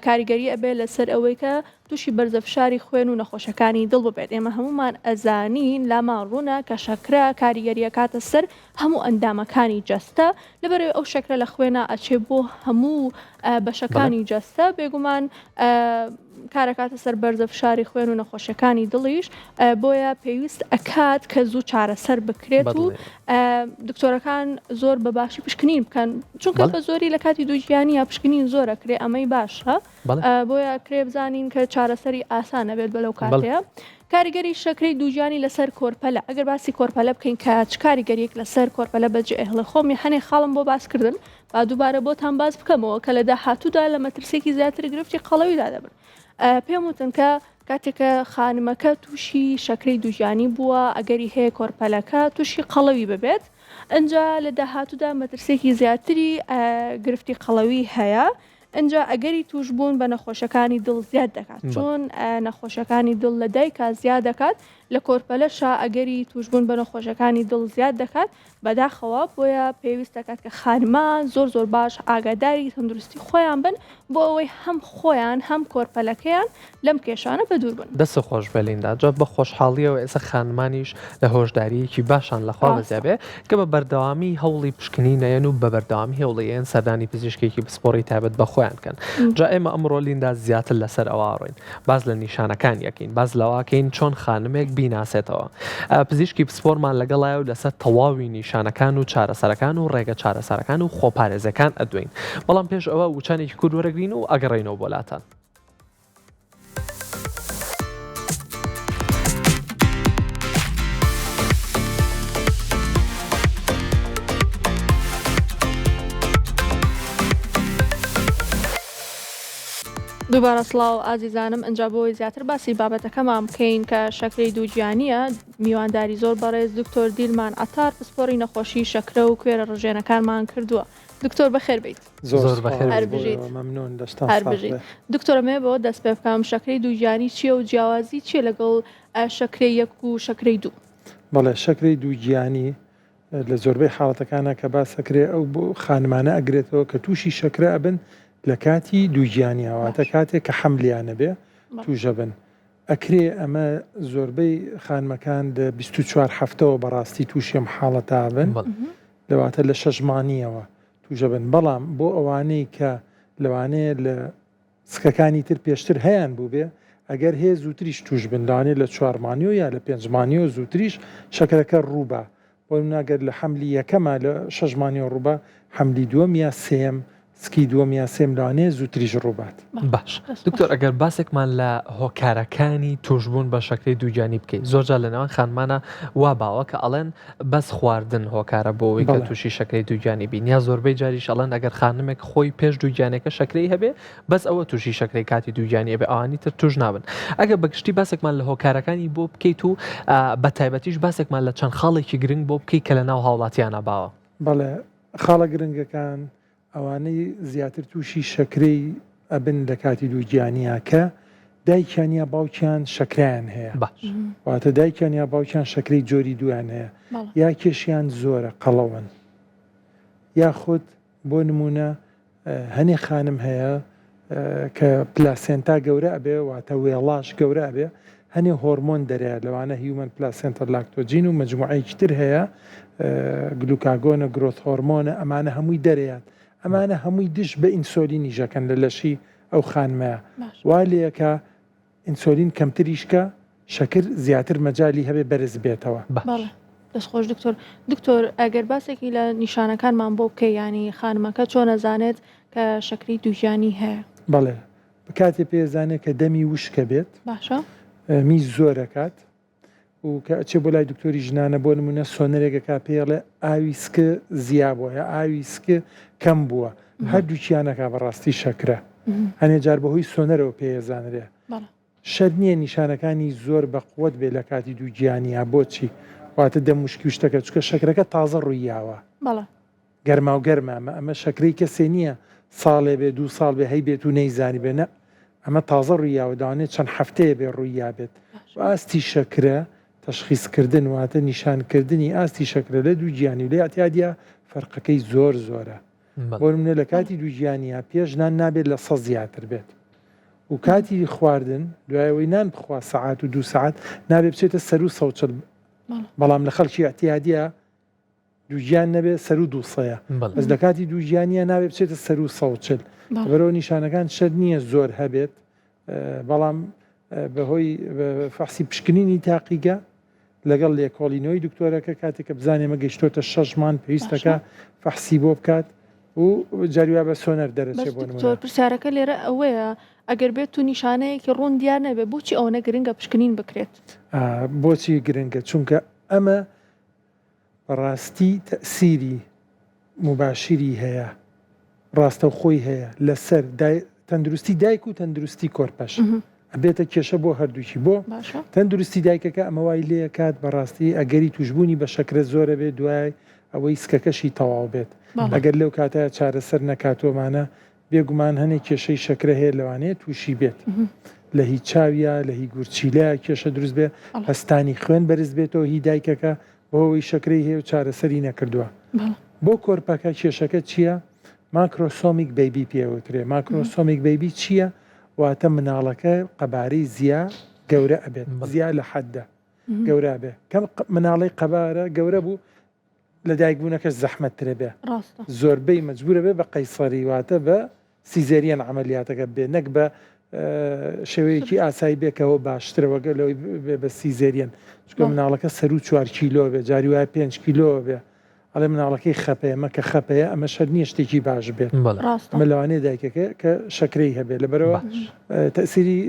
کاریگەری ئەبێ لەسەر ئەوەی کە تووشی بەرزەفشاری خوێن و نەخۆشەکانی دڵ ببێت ئێمە هەمومان ئەزانین لامان ڕوونە کە شەکرە کاریگەریە کاتە سەر هەموو ئەندامەکانی جەستە لەبەرەوەی ئەو شەکرە لە خوێنە ئەچێ بۆ هەموو بەشەکانی جەستە بێگومان کارەکاتە سەر بەرزە فشاری خوێن و نەخۆشیەکانی دڵیش بۆیە پێویست ئەکات کە زوو چارەسەر بکرێت و دکتۆرەکان زۆر بە باشی پشکنین بکەن چونکە بە زۆری لە کاتی دووگیانی یا پشکنین زۆرەکرێ ئەمەی باشە بۆیە کرێ بزانین کە چارەسەری ئاسانە بێت بەلەو کاتەیە. کاریگەری شەکرەی دووجانی لەسەر کۆرپەلە ئەگەر باسی کۆرپەلە بکەین کە چ کاریگەریەک لەسەر کۆرپەلە بەجێ ئەهڵە خۆمی هەنێ خاڵم بۆ باسکردن با دووبارە بۆتان باز بکەمەوە کە لە داهاتوودا لە مەترسێکی زیاتر گرفتی قەڵەویدا دەبن. پێم وتن کە کاتێکە خانمەکە تووشی شەکرەی دووجانی بووە ئەگەری هەیە کۆرپەلەکە تووشی قەڵەوی ببێت ئەجا لە داهاتوودا مەترسێکی زیاتری گرفتی قەڵەوی هەیە ئەجا ئەگەری توش بوون بە نەخۆشەکانی دڵ زیاد دەکات چۆن نەخۆشەکانی دڵ لە دایکا زیاد دەکات لە کۆرپەلەشە ئەگەری توشبوون بە نەخۆشەکانی دڵ زیاد دەکات بەداخەوە بۆیە پێویست دەکات کە خانمان زۆر باش ئاگاداری تەندروستی خۆیان بن بۆ ئەوەی هەم خۆیان هەم کۆرپەلەکەیان لەم کێشانە بەدوور بن. دەست خۆش بەلیندا جا بە خۆشحاڵیەوە ئێستا خانمانیش لە هۆشداریەکی باشان لەخوا بەزیابێ کە بە بەردەوامی هەوڵی پشکنینەیەن و بە بەردەوامی هەوڵیان سەردانی پزیشکێکی پسپۆڕی تایبەت بە خۆیان کەن. جا ئێمە ئەمڕۆ لیندا زیاتر لەسەر ئەوە ڕۆین باز لە نیشانەکان یەکەین باز لەواکەین چۆن خانمێک بیناسێتەوە. پزیشکی پسپۆرمان لەگەڵایە و لەسەر تەواوی نیشانەکان و چارەسەرەکان و ڕێگە چارەسەرەکان و خۆپارێزەکان ئەدوین بەڵام پێش ئەوە وچانێکی کورد وەرەگرین و ئەگەڕێنەوە بۆلاتان. دووبارە سڵاو ئازیزانم ئەنج بۆی زیاتر باسی بابەتەکەمان بکەین کە شەکرەی دووجیانیە میوانداری زۆر بەڕێز دکتۆر دیلمان ئەتار پسپۆڕی نەخۆشی شەکرە و کوێرە ڕژێنەکانمان کردووە. دکتۆر بەخێر بیت. زۆر بەخێر مەمنون دکتۆرەمێ بۆ دەست پێ بکەم شەکرەی دووجیانی چییە و جیاوازی چیە لەگەڵ شەکرەی یەک و شەکرەی دوو؟ بەڵێ شەکرەی دووگیانی لە زۆربەی حاڵەتەکانە کە باسەکرێ ئەو بۆ خانمانە ئەگرێتەوە کە تووشی شەکرە ئەبن لە کاتی دووگیانیەوەتە کاتێک کە حەملیانە بێ توژە بن. ئەکرێ ئەمە زۆربەی خانمەکان 24 هەفتەوە بەڕاستی تووشیم حاڵەتە بن لەواتە لە شەژمانیەوە توژە بن بەڵام بۆ ئەوانەی کە لەوانەیە لە سکەکانی تر پێشتر هەیان بوو بێ ئەگەر هەیە زووتریش توش بندانێت لە 4مانیۆ یا لە 5مانیۆ زووتریش شەکرەکە ڕووبە بۆ ناگەر لە حەملی یەکەمە لە 6مانیۆ ڕووبە حەملی دووەم یا سێم سکی دووەم یا سێم لەوانەیە زووتریش ڕووبات. باش دکتۆر ئەگەر باسێکمان لە هۆکارەکانی توشبوون بە شەکرەی دووجانی بکەیت زۆرجار لەناوان خانمانە وا باوە کە ئەڵێن بەس خواردن هۆکارە بۆەوەی کە تووشی شەکرەی دووجانی بین یا زۆربەی جاریش ئەڵێن ئەگەر خانمێک خۆی پێش دووجانێکە شەکرەی هەبێ بەس ئەوە تووشی شەکرەی کاتی دووجانی بێ ئەوانی تر توش نابن. ئەگەر بەگشتی باسێکمان لە هۆکارەکانی بۆ بکەیت و بە تایبەتیش باسێکمان لە چەند خاڵێکی گرنگ بۆ بکەیت کە لە ناو هاوڵاتیانە باوە. بەڵێ خاڵە گرنگەکان ئەوانەی زیاتر تووشی شەکرەی ئەبن لە کاتی دووگیانیە کە دایکیان یا باوکیان شەکرایان هەیە واتە دایکیان یا باوکیان شەکرەی جۆری دویان هەیە یا کێشیان زۆرە قەڵەون یاخود بۆ نمونە هەنێ خانم هەیە کە پلاسێنتا گەورە ئەبێ واتە وێڵاش گەورە ئەبێ هەنێ هۆرمۆن دەرەیە لەوانە هیومن پلاسێنتە لاکتۆجین و مەجموعەیەکی تر هەیە گلوکاگۆنە گرۆت هۆرمۆنە ئەمانە هەمووی دەرەیات ئەمانە هەمووی دش بە ئینسۆلینی ژەکەن لە لەشی ئەو خانمەیە وا لەیەکە ئینسۆلین کەمتریشکە شەکر زیاتر مەجای هەبێ بەرز بێتەوە. دەستخۆش دکتۆر ئەگەر باسێکی لە نیشانەکانمان بۆ بکەی ینی خانمەکە چۆن ئەزانێت کە شەکری دووجانی هەیە؟ بەڵێ بکاتێ پێزانێت کە دەمی وشکە بێت باشە میز زۆرەکات و کە ئەچێ بۆ لای دکتۆری ژنانە بۆ نمونە سۆنەرێکەکە پێڵێ ئاوی سکە زیاد بووە یا ئاوی سکە کەم بووە هەردووچیانەکە بەڕاستی شەکرە هەنێ جار بەهۆی سۆنەرەوە پێزانرێ شەر نییە نیشانەکانی زۆر بە قووەت بێ لە کاتی دووگیانیە بۆچی واتە دەم مشکی شتەکە چکە شەکرەکە تازە ڕوویاوە گەرما و گەرمامە ئەمە شەکرەی کەسێ نییە ساڵێ بێ 2 ساڵ بێ هەی بێت و نەیزانی بێنە ئەمە تازە ڕوویاوە داوانێت چەند هەفتەیە بێ ڕوویا بێت ئاستی شەکرە تەشخیصکردن واتە نیشانکردنی ئاستی شەکرە لە دووگیانی و لە ئەتیادە فەرقەکەی زۆرە بۆ منە لە کاتی دووگیانیە پێشنان نابێت لە 100 زیاتر بێت و کاتی خواردن دوایەوەی نان بخوا سەعات و 2 سەعات نابێت بچێتە سەر و 140 بەڵام لە خەڵکی ئەتیادە دووگیان نەبێت سەر و 200 بەس لە کاتی دووگیانیە نابێت بچێتە سەر و 140 بەرەوە نیشانەکان شەر نییە زۆر هەبێت بەڵام بەهۆی فەحسی پشکنینی تاقیگە لەگەڵ لێکۆڵینەوەی دکتۆرەکە کاتێک کە بزانێ مە گەیشتۆتە 6 مان پێویستەکە فەحسی بۆ بکات و جاریوا بە سۆنەر دەرەچێ بۆ دکتۆر پرسیارەکە لێرە ئەوەیە ئەگەر بێت و نیشانەیەکی ڕوون دیار نەبێ بۆچی ئەوەنە گرنگە پشکنین بکرێت بۆچی گرنگە چونکە ئەمە بەڕاستی تەسیری مباشری هەیە ڕاستەوخۆی هەیە لەسەر تەندروستی دایک و تەندروستی کۆرپەش ئەبێتە کێشە بۆ هەردووکی بۆ تەندروستی دایکەکە ئەمە وای لێ کات بەڕاستی ئەگەری توشببوونی بە شەکرە زۆرە بێت دوای ئەوەی سکەکەشی تەواو بێت ئەگەر لەو کاتە چارەسەر نەکاتۆمانە بێگومان هەنێک کێشەی شەکرە هەیە لەوانەیە تووشی بێت لە هیچ چاویە لە هی گورچیلە کێشە دروست بێ هەستانی خوێن بەرز بێتەوە هی دایکەکە بۆەوەی شەکرەی هەیە و چارەسەری نەکردووە بۆ کۆرپەکە کێشەکە چییە؟ ماکرۆسۆمیک بەیبی پێوترێ ماکرۆسۆمیک بەیبی چییە؟ واتە مناڵەکە قەبارەی زیا گەورە ئەبێت زیا لە حەددە گەورە بێ کەم مناڵی قەبارە گەورە بوو لە دایکبوونەکەش زەحمەتترە بێ زۆربەی مەجبورە بێ بە قەیسەری واتە بە سیزەریەن عملیاتەکە بێ نەک بە شێوەیەکی ئاسایی بێکەوە باشترەوەگە لەوەی بێ بە سیزەریەن چکە مناڵەکە سەر و 4 کیلۆ بێ جاری وایە 5 کیلۆ بێ ئەڵێ مناڵەکەی خەپەیە مەکە خەپەیە ئەمە شەر نییە شتێکی باش بێت ئەمە لەوانەیە دایکەکە کە شەکرەی هەبێت لەبەرەوە تەسیری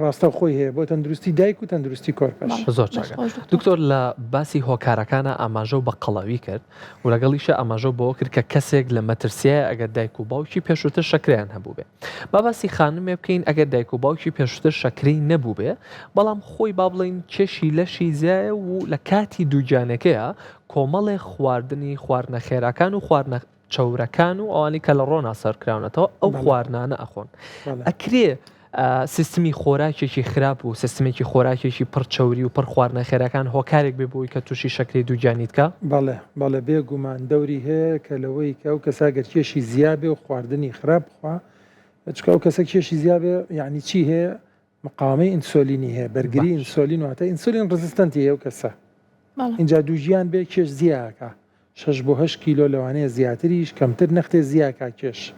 ڕاستە خۆی هەیە بۆ تەندروستی دایک و تەندروستی کۆرپەش زۆر چاکە دکتۆر لە باسی هۆکارەکانە ئاماژە و بە قەڵەوی کرد و لەگەڵیشە ئاماژە بۆ کرد کە کەسێک لە مەترسیە ئەگەر دایک و باوکی پێشووتر شەکریان هەبوو بێ با باسی خانمێ بکەین ئەگەر دایک و باوکی پێشووتر شەکرەی نەبوو بێ بەڵام خۆی با بڵین کێشی لەشی زیایە و لە کاتی دووجانەکەیە کۆمەڵێ خواردنی خواردنە خێراکان و خواردنە چەورەکان و ئەوانی کە لە ڕۆنا سەرکراونەتەوە ئەو خواردنانە ئەخۆن ئەکرێ سیستمی خۆراکێکی خراپ و سیستمێکی خۆراکێکی پڕ چەوری و پڕ خواردنە خێراکان هۆکارێک بێ بۆی کە تووشی شەکری دووجانیت کە بەڵێ بێگومان دەوری هەیە کە لەوەی کە ئەو کەساگەر کێشی زیابێ و خواردنی خراپ بخوا چکە ئەو کەسە کێشی زیابێ یعنی چی هەیە مقاومەی ئینسۆلینی هەیە بەرگری ئینسۆلین واتە ئینسۆلین ڕزستەنتی هەیە ئەو کەسە اینجا دووژیان بێ کێش زیاکە 6 بۆ 8 کیلۆ لەوانەیە زیاتریش کەمتر نەختێ زیاکە کێش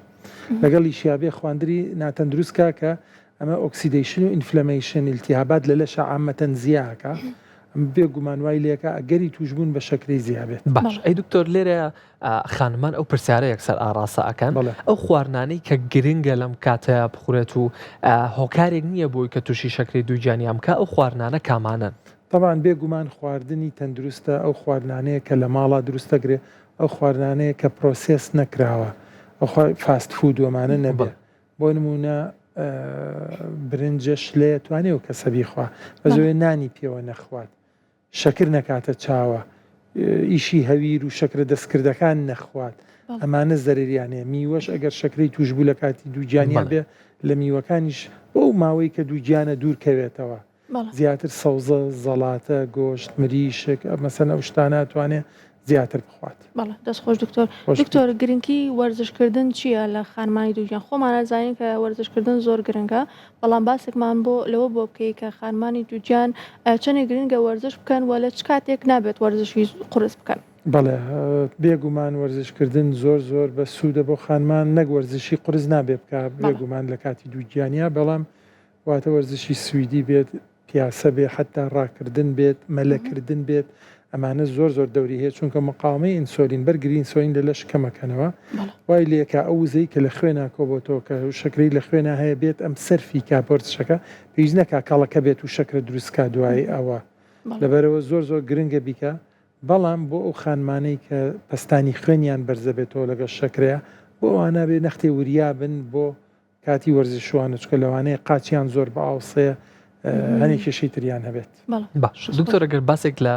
لەگەڵی شیابێ خواندری ناتەندروستکە کە ئەمە ئۆکسیدیشن و ئینفلەمیشن ئیلتیهابات لە لەشە عامەتەن زیاکە بێگومان وای لێکە ئەگەری توشبوون بە شەکری زیابێت باش ئەی دکتۆر لێرە خانمان ئەو پرسیارە یەکسەر ئاڕاستە ئەکەن ئەو خواردنانەی کە گرنگە لەم کاتەیە بخورێت و هۆکارێک نییە بۆی کە تووشی شەکری دووجانیام کە ئەو خواردنانە کامانن طبعاً بێگومان خواردنی تەندروستە ئەو خواردنانەیە کە لە ماڵا دروستەگرێ ئەو خواردنانەیە کە پرۆسس نەکراوە ئەو فاست فود وەمانە نەبێ بۆ نمونە برنجش لێ توانێ و کەسە بیخوا بە زۆی نانی پێوە نەخوات شەکر نەکاتە چاوە ئیشی هەویر و شەکرە دەستکردەکان نەخوات ئەمانە زەرریانەیە میوەش ئەگەر شەکرەی توشبوو لە کاتی دووجانیان بێ لە میوەکانیش بۆ ماوەی کە دووجانە دوورکەوێتەوە زیاتر سەوزە زەڵاتە گۆشت مریشک مەسەن ئەو شتانە توانێت زیاتر بخوات دەستخۆش دکتۆر گرنگی وەرزشکردن چییە لە خانمانی دووجان خۆمان زانین کە وەرزشکردن زۆر گرنگە بەڵام باسێکمان بۆ لەوە بۆ بکەی کە خانمانی دووجان چەندێک گرنگە وەرزش بکەن وە لە چ کاتێک نابێت وەرزشی قورس بکەن بەڵێ بێگومان وەرزشکردن زۆر بە سوودە بۆ خانمان نەک وەرزشی قورس نابێ بکە بێگومان لە کاتی دووجانیا بەڵام واتە وەرزشی سویدی بێت پیاسە بێ حتا ڕاکردن بێت مەلەکردن بێت ئەمانە زۆر دەوری هەیە چونکە مقاومەی ئینسۆلین بەرگری ئینسۆلین لە لەش کەمەکەنەوە وای لێکە ئەو وزەی کە لە خوێنە کۆبۆتەوە کە شەکری لە خوێنە هەیە بێت ئەم سەرفی کاپۆرتشەکە پێویست نەکا کاڵەکە بێت و شەکرە دروستکە دوای ئەوە لەبەرەوە زۆر گرنگە بیکە بەڵام بۆ ئەو خانمانەی کە پستانی خوێنیان بەرزە بێتەوە لەگە شەکرەیە بۆ ئەوانە بێ نەختی وریا بن بۆ کاتی وەرزشوانە چکە لەوانەیە قاچیان زۆر بە ئاوسەیە هەنێکیشی تریان هەبێت باش دکتۆر ئەگەر باسێک لە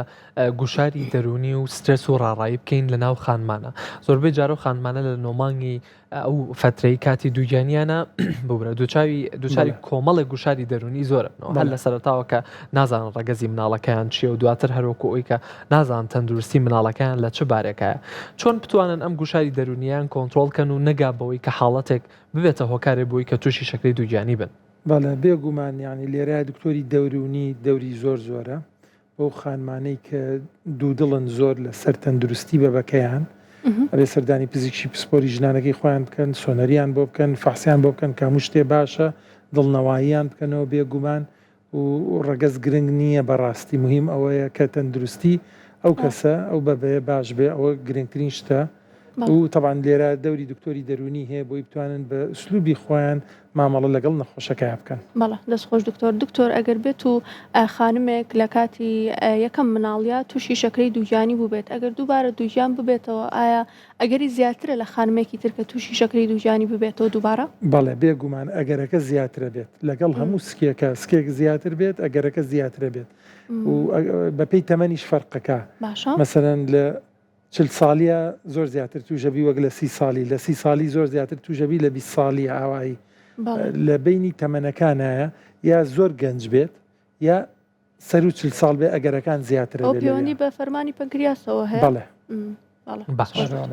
گوشاری دەرونی و سترس و ڕاڕایی بکەین لە ناو خانمانە زۆربەی جارۆ خانمانە لە نۆمانگی ئەو فترەی کاتی دووجانیانە ببرە دووچاری کۆمەڵی گوشاری دەرونی زۆرنەوە هەر لە سەرتاوە کە نازان ڕەگەزی مناڵەکەیان چیە و دواتر هەروەکو ئەوی کە نازان تەندروستی مناڵەکەیان لە چ بارێکایە چۆن بتوانن ئەم گوشاری دەرونیان کۆنتترۆلکەن و نەگا بەوەی کە حاڵەتێک ببێتە هۆکارێک بۆی کە تووشی شەکری دووجانی بن بەڵێ بێگومان یانی لێرە دکتۆری دەورونی دەوری زۆرە بۆ خانمانەی کە دوودڵن زۆر لە سەر تەندروستی بەبەکەیان ئەبێ سەردانی پزیکشی پسپۆری ژنانەکەی خۆیان بکەن سۆنەریان بۆ بکەن فەحسیان بۆ بکەن کە هەموو شتێ باشە دڵنەواییان بکەنەوە بێگومان و ڕەگەز گرنگ نییە بەڕاستی مهم ئەوەیە کە تەندروستی ئەو کەسە ئەو بەبێ باش بێ ئەوە گرنگترین شتە و طبعاً لێرە دەوری دکتۆری دەرونی هەیە بۆی بتوانن بە ئوسلوبی خۆیان مامەڵە لەگەڵ نەخۆشەکە بکەن. بەڵێ دەستخۆش دکتۆر ئەگەر بێت و خانمێک لە کاتی یەکەم مناڵیا تووشی شەکرەی دووجانی بووبێت ئەگەر دووبارە دووجان ببێتەوە ئایا ئەگەری زیاترە لە خانمێکی ترکە تووشی شەکرەی دووجانی ببێتەوە دووبارە؟ بەڵێ بێگومان ئەگەرەکە زیاترە بێت لەگەڵ هەموو سکێکە سکێک زیاتر بێت ئەگەرەکە زیاترە بێت و بەپێی تەمەنیش فەرقەکە مەسەرەن لە 40 ساڵیە زۆر زیاتر توژەبی وەک لە 30 ساڵی لە 30 ساڵی زۆر زیاتر توژەبی لە 20 ساڵی ئاوایی لە بینی تەمەنەکانایە یا زۆر گەنج بێت یا سەر و 40 ساڵ بێ ئەگەرەکان زیاتر ئەو پەیوەندی بە فەرمانی پەنکریاسەوە هەیە. بەڵێ باش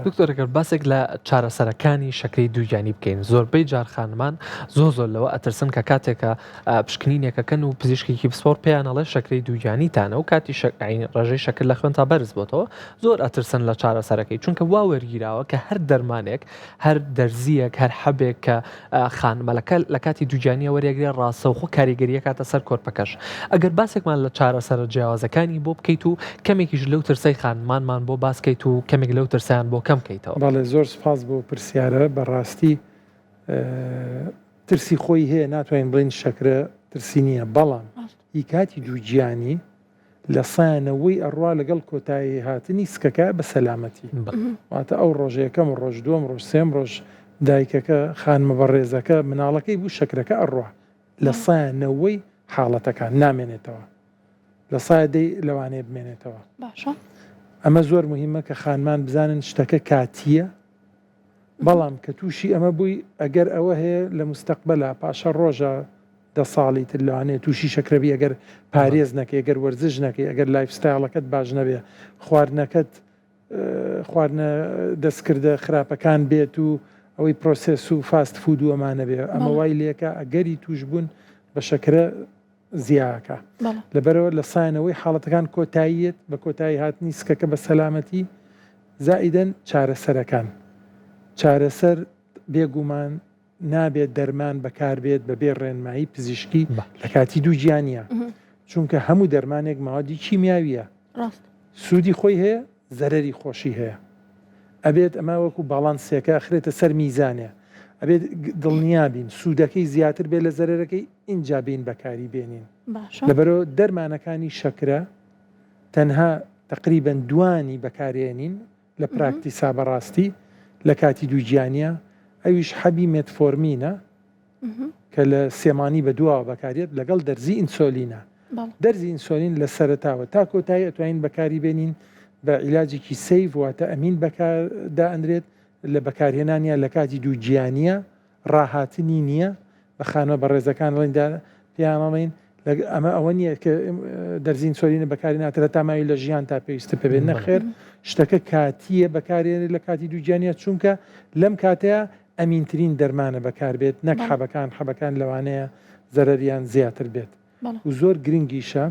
دکتۆرەگەر باسێک لە چارەسەرەکانی شەکرەی دووجانی بکەین زۆربەی جار خانمان زۆر لەوە ئەترسن کە کاتێکە پشکنینێکەکەن و پزیشکێکی پسپۆر پێیانەڵێ شەکرەی دووجانیتانە و کاتی ڕێژەی شەکر لە خوێن تا بەرز بۆتەوە زۆر ئەترسن لە چارەسەرەکەی چونکە وا وەرگیراوە کە هەر دەرمانێک هەر دەرزیەک هەر حەبێک کە خانمەلەکە لە کاتی دووجانیە وەرێگرێ ڕاستەوخۆ کاریگەریە کاتە سەر کۆرپەکەش ئەگەر باسێکمان لە چارەسەرە جیاوازەکانی بۆ بکەیت و کەمێکیش لەو ترسەی خانمانمان بۆ باسکەیت و لەو ترسیان بۆ کەم کەیتەوە. بەڵێ زۆر سپاس بۆ پرسیارە بەڕاستی ترسی خۆی هەیە ناتوانین بڵین شەکرە ترسی نییە بەڵام هی کاتی دووجیانی لە سایانەوەی ئەڕوا لەگەڵ کۆتایی هاتنی سکەکە بە سەلامەتی واتە ئەو ڕۆژەکەم ڕۆژ دووەم ڕۆژ سێم ڕۆژ دایکەکە خانمە بەڕێزەکە مناڵەکەی بوو شەکرەکە ئەڕوا لە سایانەوەی حاڵەتەکان نامێنێتەوە لە سایدەی لەوانەیە بمێنێتەوە. باشە ئەمە زۆر مهمە کە خانمان بزانن شتەکە کاتیە بەڵام کە تووشی ئەمە بووی ئەگەر ئەوە هەیە لە مستەقبەلە پاشە ڕۆژە 10 ساڵی تر لەوانەیە تووشی شەکرەبی ئەگەر پارێز نەکەی ئەگەر وەرزش نەکەی ئەگەر لایفستایڵەکەت باش نەبێ خواردنەکەت خواردنە دەستکردە خراپەکان بێت و ئەوەی پرۆسس و فاست فود و ئەمانە بێ ئەمە وای لێکە ئەگەری توش بوون بە شەکرە زیاکە لەبەرەوە لە سایانەوەی حاڵەتەکان کۆتاییت بە کۆتایی هاتنی سکەکە بە سەلامەتی زائیدەن چارەسەرەکان چارەسەر بێگومان نابێت دەرمان بەکاربێت بەبێ ڕێنمایی پزیشکی لە کاتی دووجیانیە چونکە هەموو دەرمانێک ماوەدی کیمیاویە سوودی خۆی هەیە زەرەری خۆشی هەیە ئەبێت ئەمە وەکو باڵانسێکە ئەخرێتە سەر میزانێ ئەبێت دڵنیابین سوودەکەی زیاتر بێت لە زەرەرەکەی اینجا بین بەکاری بێنین لەبەرەوە دەرمانەکانی شەکرە تەنها تقریبەن دوانی بەکارێنین لە پراکتیسا بەڕاستی لە کاتی دووجیانیە ئەویش حەبی مێتفۆرمینە کە لە سێمانی بە دواوە بەکارێت لەگەڵ دەرزی ئینسۆلینە دەرزی ئینسۆلین لە سەرەتاوە تا کۆتایی ئەتوانین بەکاری بێنین بە عیلاجێکی سەیف واتە ئەمین بەکاردا ئەندرێت لە بەکارهێنانیە لە کاتی دووجیانیە ڕاهاتنی نییە بە خانوە بەڕێزەکان ڵێندا پیانەڵین ئەمە ئەوە نییە کە دەرزین سۆلینە بەکاری ناترە تاماوی لە ژیان تا پێویستە پێبێت نەخێر شتەکە کاتیە بەکارێنێت لە کاتی دووجیانیە چونکە لەم کاتەیە ئەمینترین دەرمانە بەکاربێت نەک حەبەکان لەوانەیە زەرەریان زیاتر بێت و زۆر گرنگیشە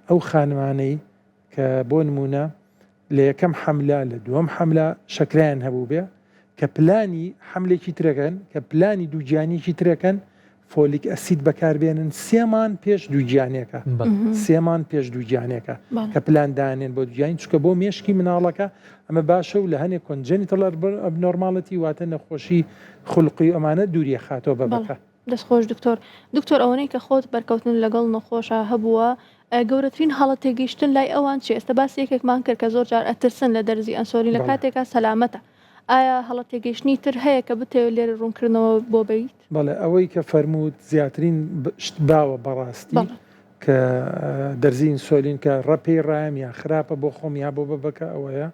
ئەو خانمانەی کە بۆ نمونە لە یەکەم حملە لە دووەم حملە شەکرایان هەبوو بێ کە پلانی حملێکی ترەکەن کە پلانی دووجیانیکی ترەکەن فۆلیک ئەسید بەکاربێنن 3 مان پێش دووجیانێکە 3 مان پێش دووجیانێکە کە پلان دانێن بۆ دووجیانی چکە بۆ مێشکی مناڵەکە ئەمە باشە و لە هەنێک کۆنجەنیتەڵ ئەبنۆرماڵەتی واتە نەخۆشی خوڵقی ئەمانە دووریە خاتۆ بەبەکە. دەستخۆش دکتۆر ئەوەی کە خۆت بەرکەوتن لەگەڵ نەخۆشە هەبووە گەورەترین حاڵەت تێگەیشتن لای ئەوان چی ئێستا باسی یەکێکمان کرد کە زۆر جار ئەترسن لە دەرزی ئەنسۆلین لە کاتێکا سەلامەتە ئایا هەڵە تێگەیشتنی تر هەیە کە بتەوێت لێرە ڕوونکردنەوە بۆ بیت؟ بەڵێ ئەوەی کە فەرمووت زیاترین شت باوە بەڕاستی کە دەرزی ئینسۆلین کە ڕەپەی ڕایم یا خراپە بۆ خۆم یا بۆ بەبەکە ئەوەیە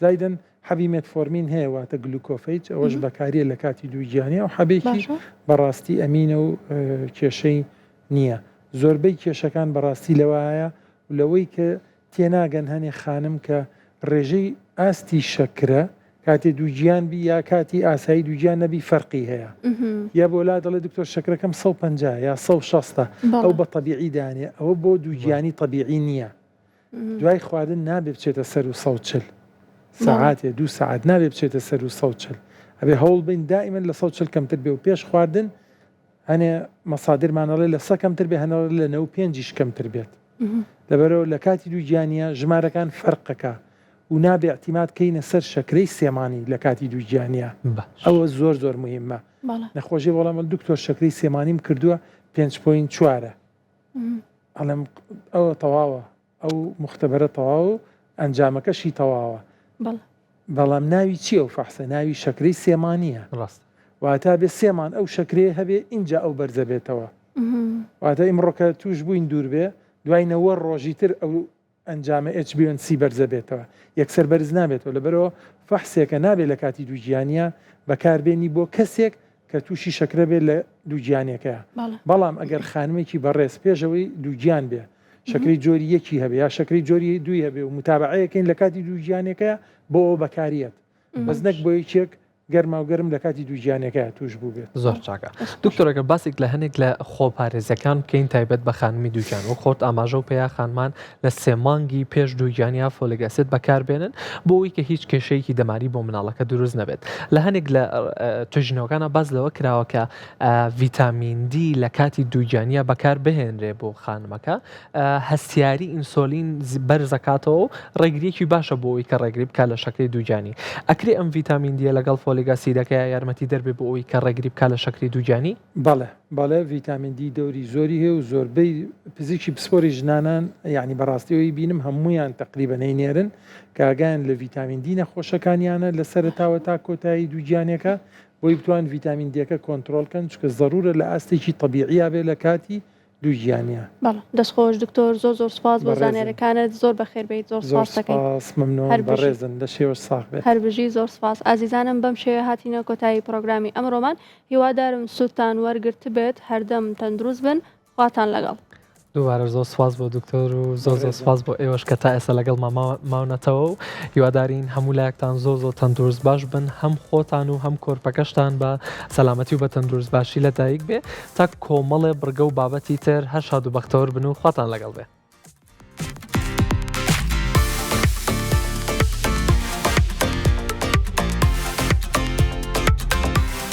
زایدەن حەبی مێتفۆرمین هەیە واتە گلوکۆفەیج ئەوەش بەکاریە لە کاتی دووجیانی و حەبێکی بەڕاستی ئەمینە و کێشەی نییە زۆربەی کێشەکان بەڕاستی لەوایە و لەوەی کە تێناگەن هەنێ خانم کە ڕێژەی ئاستی شەکرە کاتی دووجیان بی یا کاتی ئاسایی دووجیان نەبی فەرقی هەیە یا بۆ لا دەڵێ دکتۆر شەکرەکەم 150 یا 160 ئەو بە طەبیعی دانێ ئەوە بۆ دووجیانی طەبیعی نییە دوای خواردن نابێ بچێتە سەر و 140 ساعاتێ 2 ساعت نابێ بچێتە سەر و 140 ئەبێ هەوڵ بین دائیمەن لە 140 کەمتر بێ و پێش خواردن هەنێ مەسادرمانەڵێ لە 100 کەمتر بێ هەنەڵێ لە 95 کەمتر بێت لەبەرەوە لە کاتی دووگیانیە ژمارەکان فەرقەکە و نابێ احتیمات کەینە سەر شەکرەی سێمانی لە کاتی دووگیانیە ئەوە زۆر مهمە نەخۆشی وەڵام دکتۆر شەکرەی سێمانیم کردووە 5.4 ئەڵم ئەوە تەواوە ئەو مختبەرە تەواو و ئەنجامەکەشی تەواوە بەڵام ناوی چی ئەو فەحسە ناوی شەکرەی سێمانیە واتە بێ سێمان ئەو شەکرەیە هەبێ اینجا ئەو بەرزە بێتەوە واتە ئیمڕۆکە توش بووین دوور بێ دوای 90 ڕۆژی تر ئەو ئەنجامە HbA1c بەرزە بێتەوە یەکسەر بەرز نابێتەوە لەبەرەوە فەحسێکە نابێت لە کاتی دووگیانیە بەکاربێنی بۆ کەسێک کە تووشی شەکرە بێت لە دووگیانەکەیە بەڵام ئەگەر خانمێکی بەڕێز پێشەوەی دووگیان بێ شەکری جۆری یەکی هەبێ یا شەکری جۆری دوی هەبێ و متابعەیەکەین لە کاتی دووگیانەکەیە بۆ ئەو بەکاریەت بەس نەک بۆ یەکێک گەرما و گەرم لە کاتی دووگیانەکەیە توش بوو بێت زۆر چاکە دکتۆرەکە باسێک لە هەنێک لە خۆپارێزەکان بکەین تایبەت بە خانمی دووگیان و خۆت ئاماژە و پێیا خانمان لە سێمانگی پێش دووگیانیا فۆلیک ئەسید بەکاربێنن بۆ ئەوەی کە هیچ کێشەیەکی دەماری بۆ مناڵەکە دروست نەبێت لە هەنێک لە توێژینەوەکانە باز لەوە کراوە کە ڤیتامین دی لە کاتی دووگیانیا بەکار بهێنرێ بۆ خانمەکە هەستیاری ئینسۆلین بەرزەکاتەوە و ڕێگریەکی باشە بۆ ئەوەی کە ڕێگری بکات لە شەکری دووگیانی ئەکرێ ئەم ڤیتامین دیە لەگەڵ فۆلیک ئەسیدەکە یارمەتی دەربێ بۆ ئەوەی کە ڕێگری بکات لە شەکری دووگیانی بەڵێ ڤیتامین دی دەوری زۆری هەیە و زۆربەی پزیکی پسپۆری ژنانان یعنی بەڕاستیەوەی بینم هەمویان تقریبا نەینێرن کاگیان لە ڤیتامین دی نەخۆشەکانیانە لە سەرتاوە تا کۆتایی دووگیانەکە بۆی بتوان ڤیتامین دیەکە کۆنتترۆلکەن چکە ضرورە لە ئاستێکی طبیعیا بێ لە کاتی دووگیانە دەستخۆش دکتۆر زۆر سپاس بۆ زانێرەکانت زۆر بەخێربێت زۆر ممنون لە شێوە ساغ بێت هەربژی زۆر سپاس ئازیزانم بەم شێوە هاتینە کۆتایی پرۆگرامی ئەمڕۆمان هیوادارم سوودتان وەرگرت بێت هەردەم تەندروست بن خواتان لەگەڵ دووبارە زۆر سپاس بۆ دکتۆر و زۆر سپاس بۆ ئێوەش کە تا ئێستا لەگەڵ ماونەتەوە و هیوادارین هەموو لایەکتان زۆر تەندروست باش بن هەم خۆتان و هەم کۆرپەکەشتان بە سەلامەتی و بە تەندروست باشی لەدایک بێ تا کۆمەڵێ بڕگە و بابەتی تر هەر شاد و بەختەوەر بن و خواتان لەگەڵ بێ.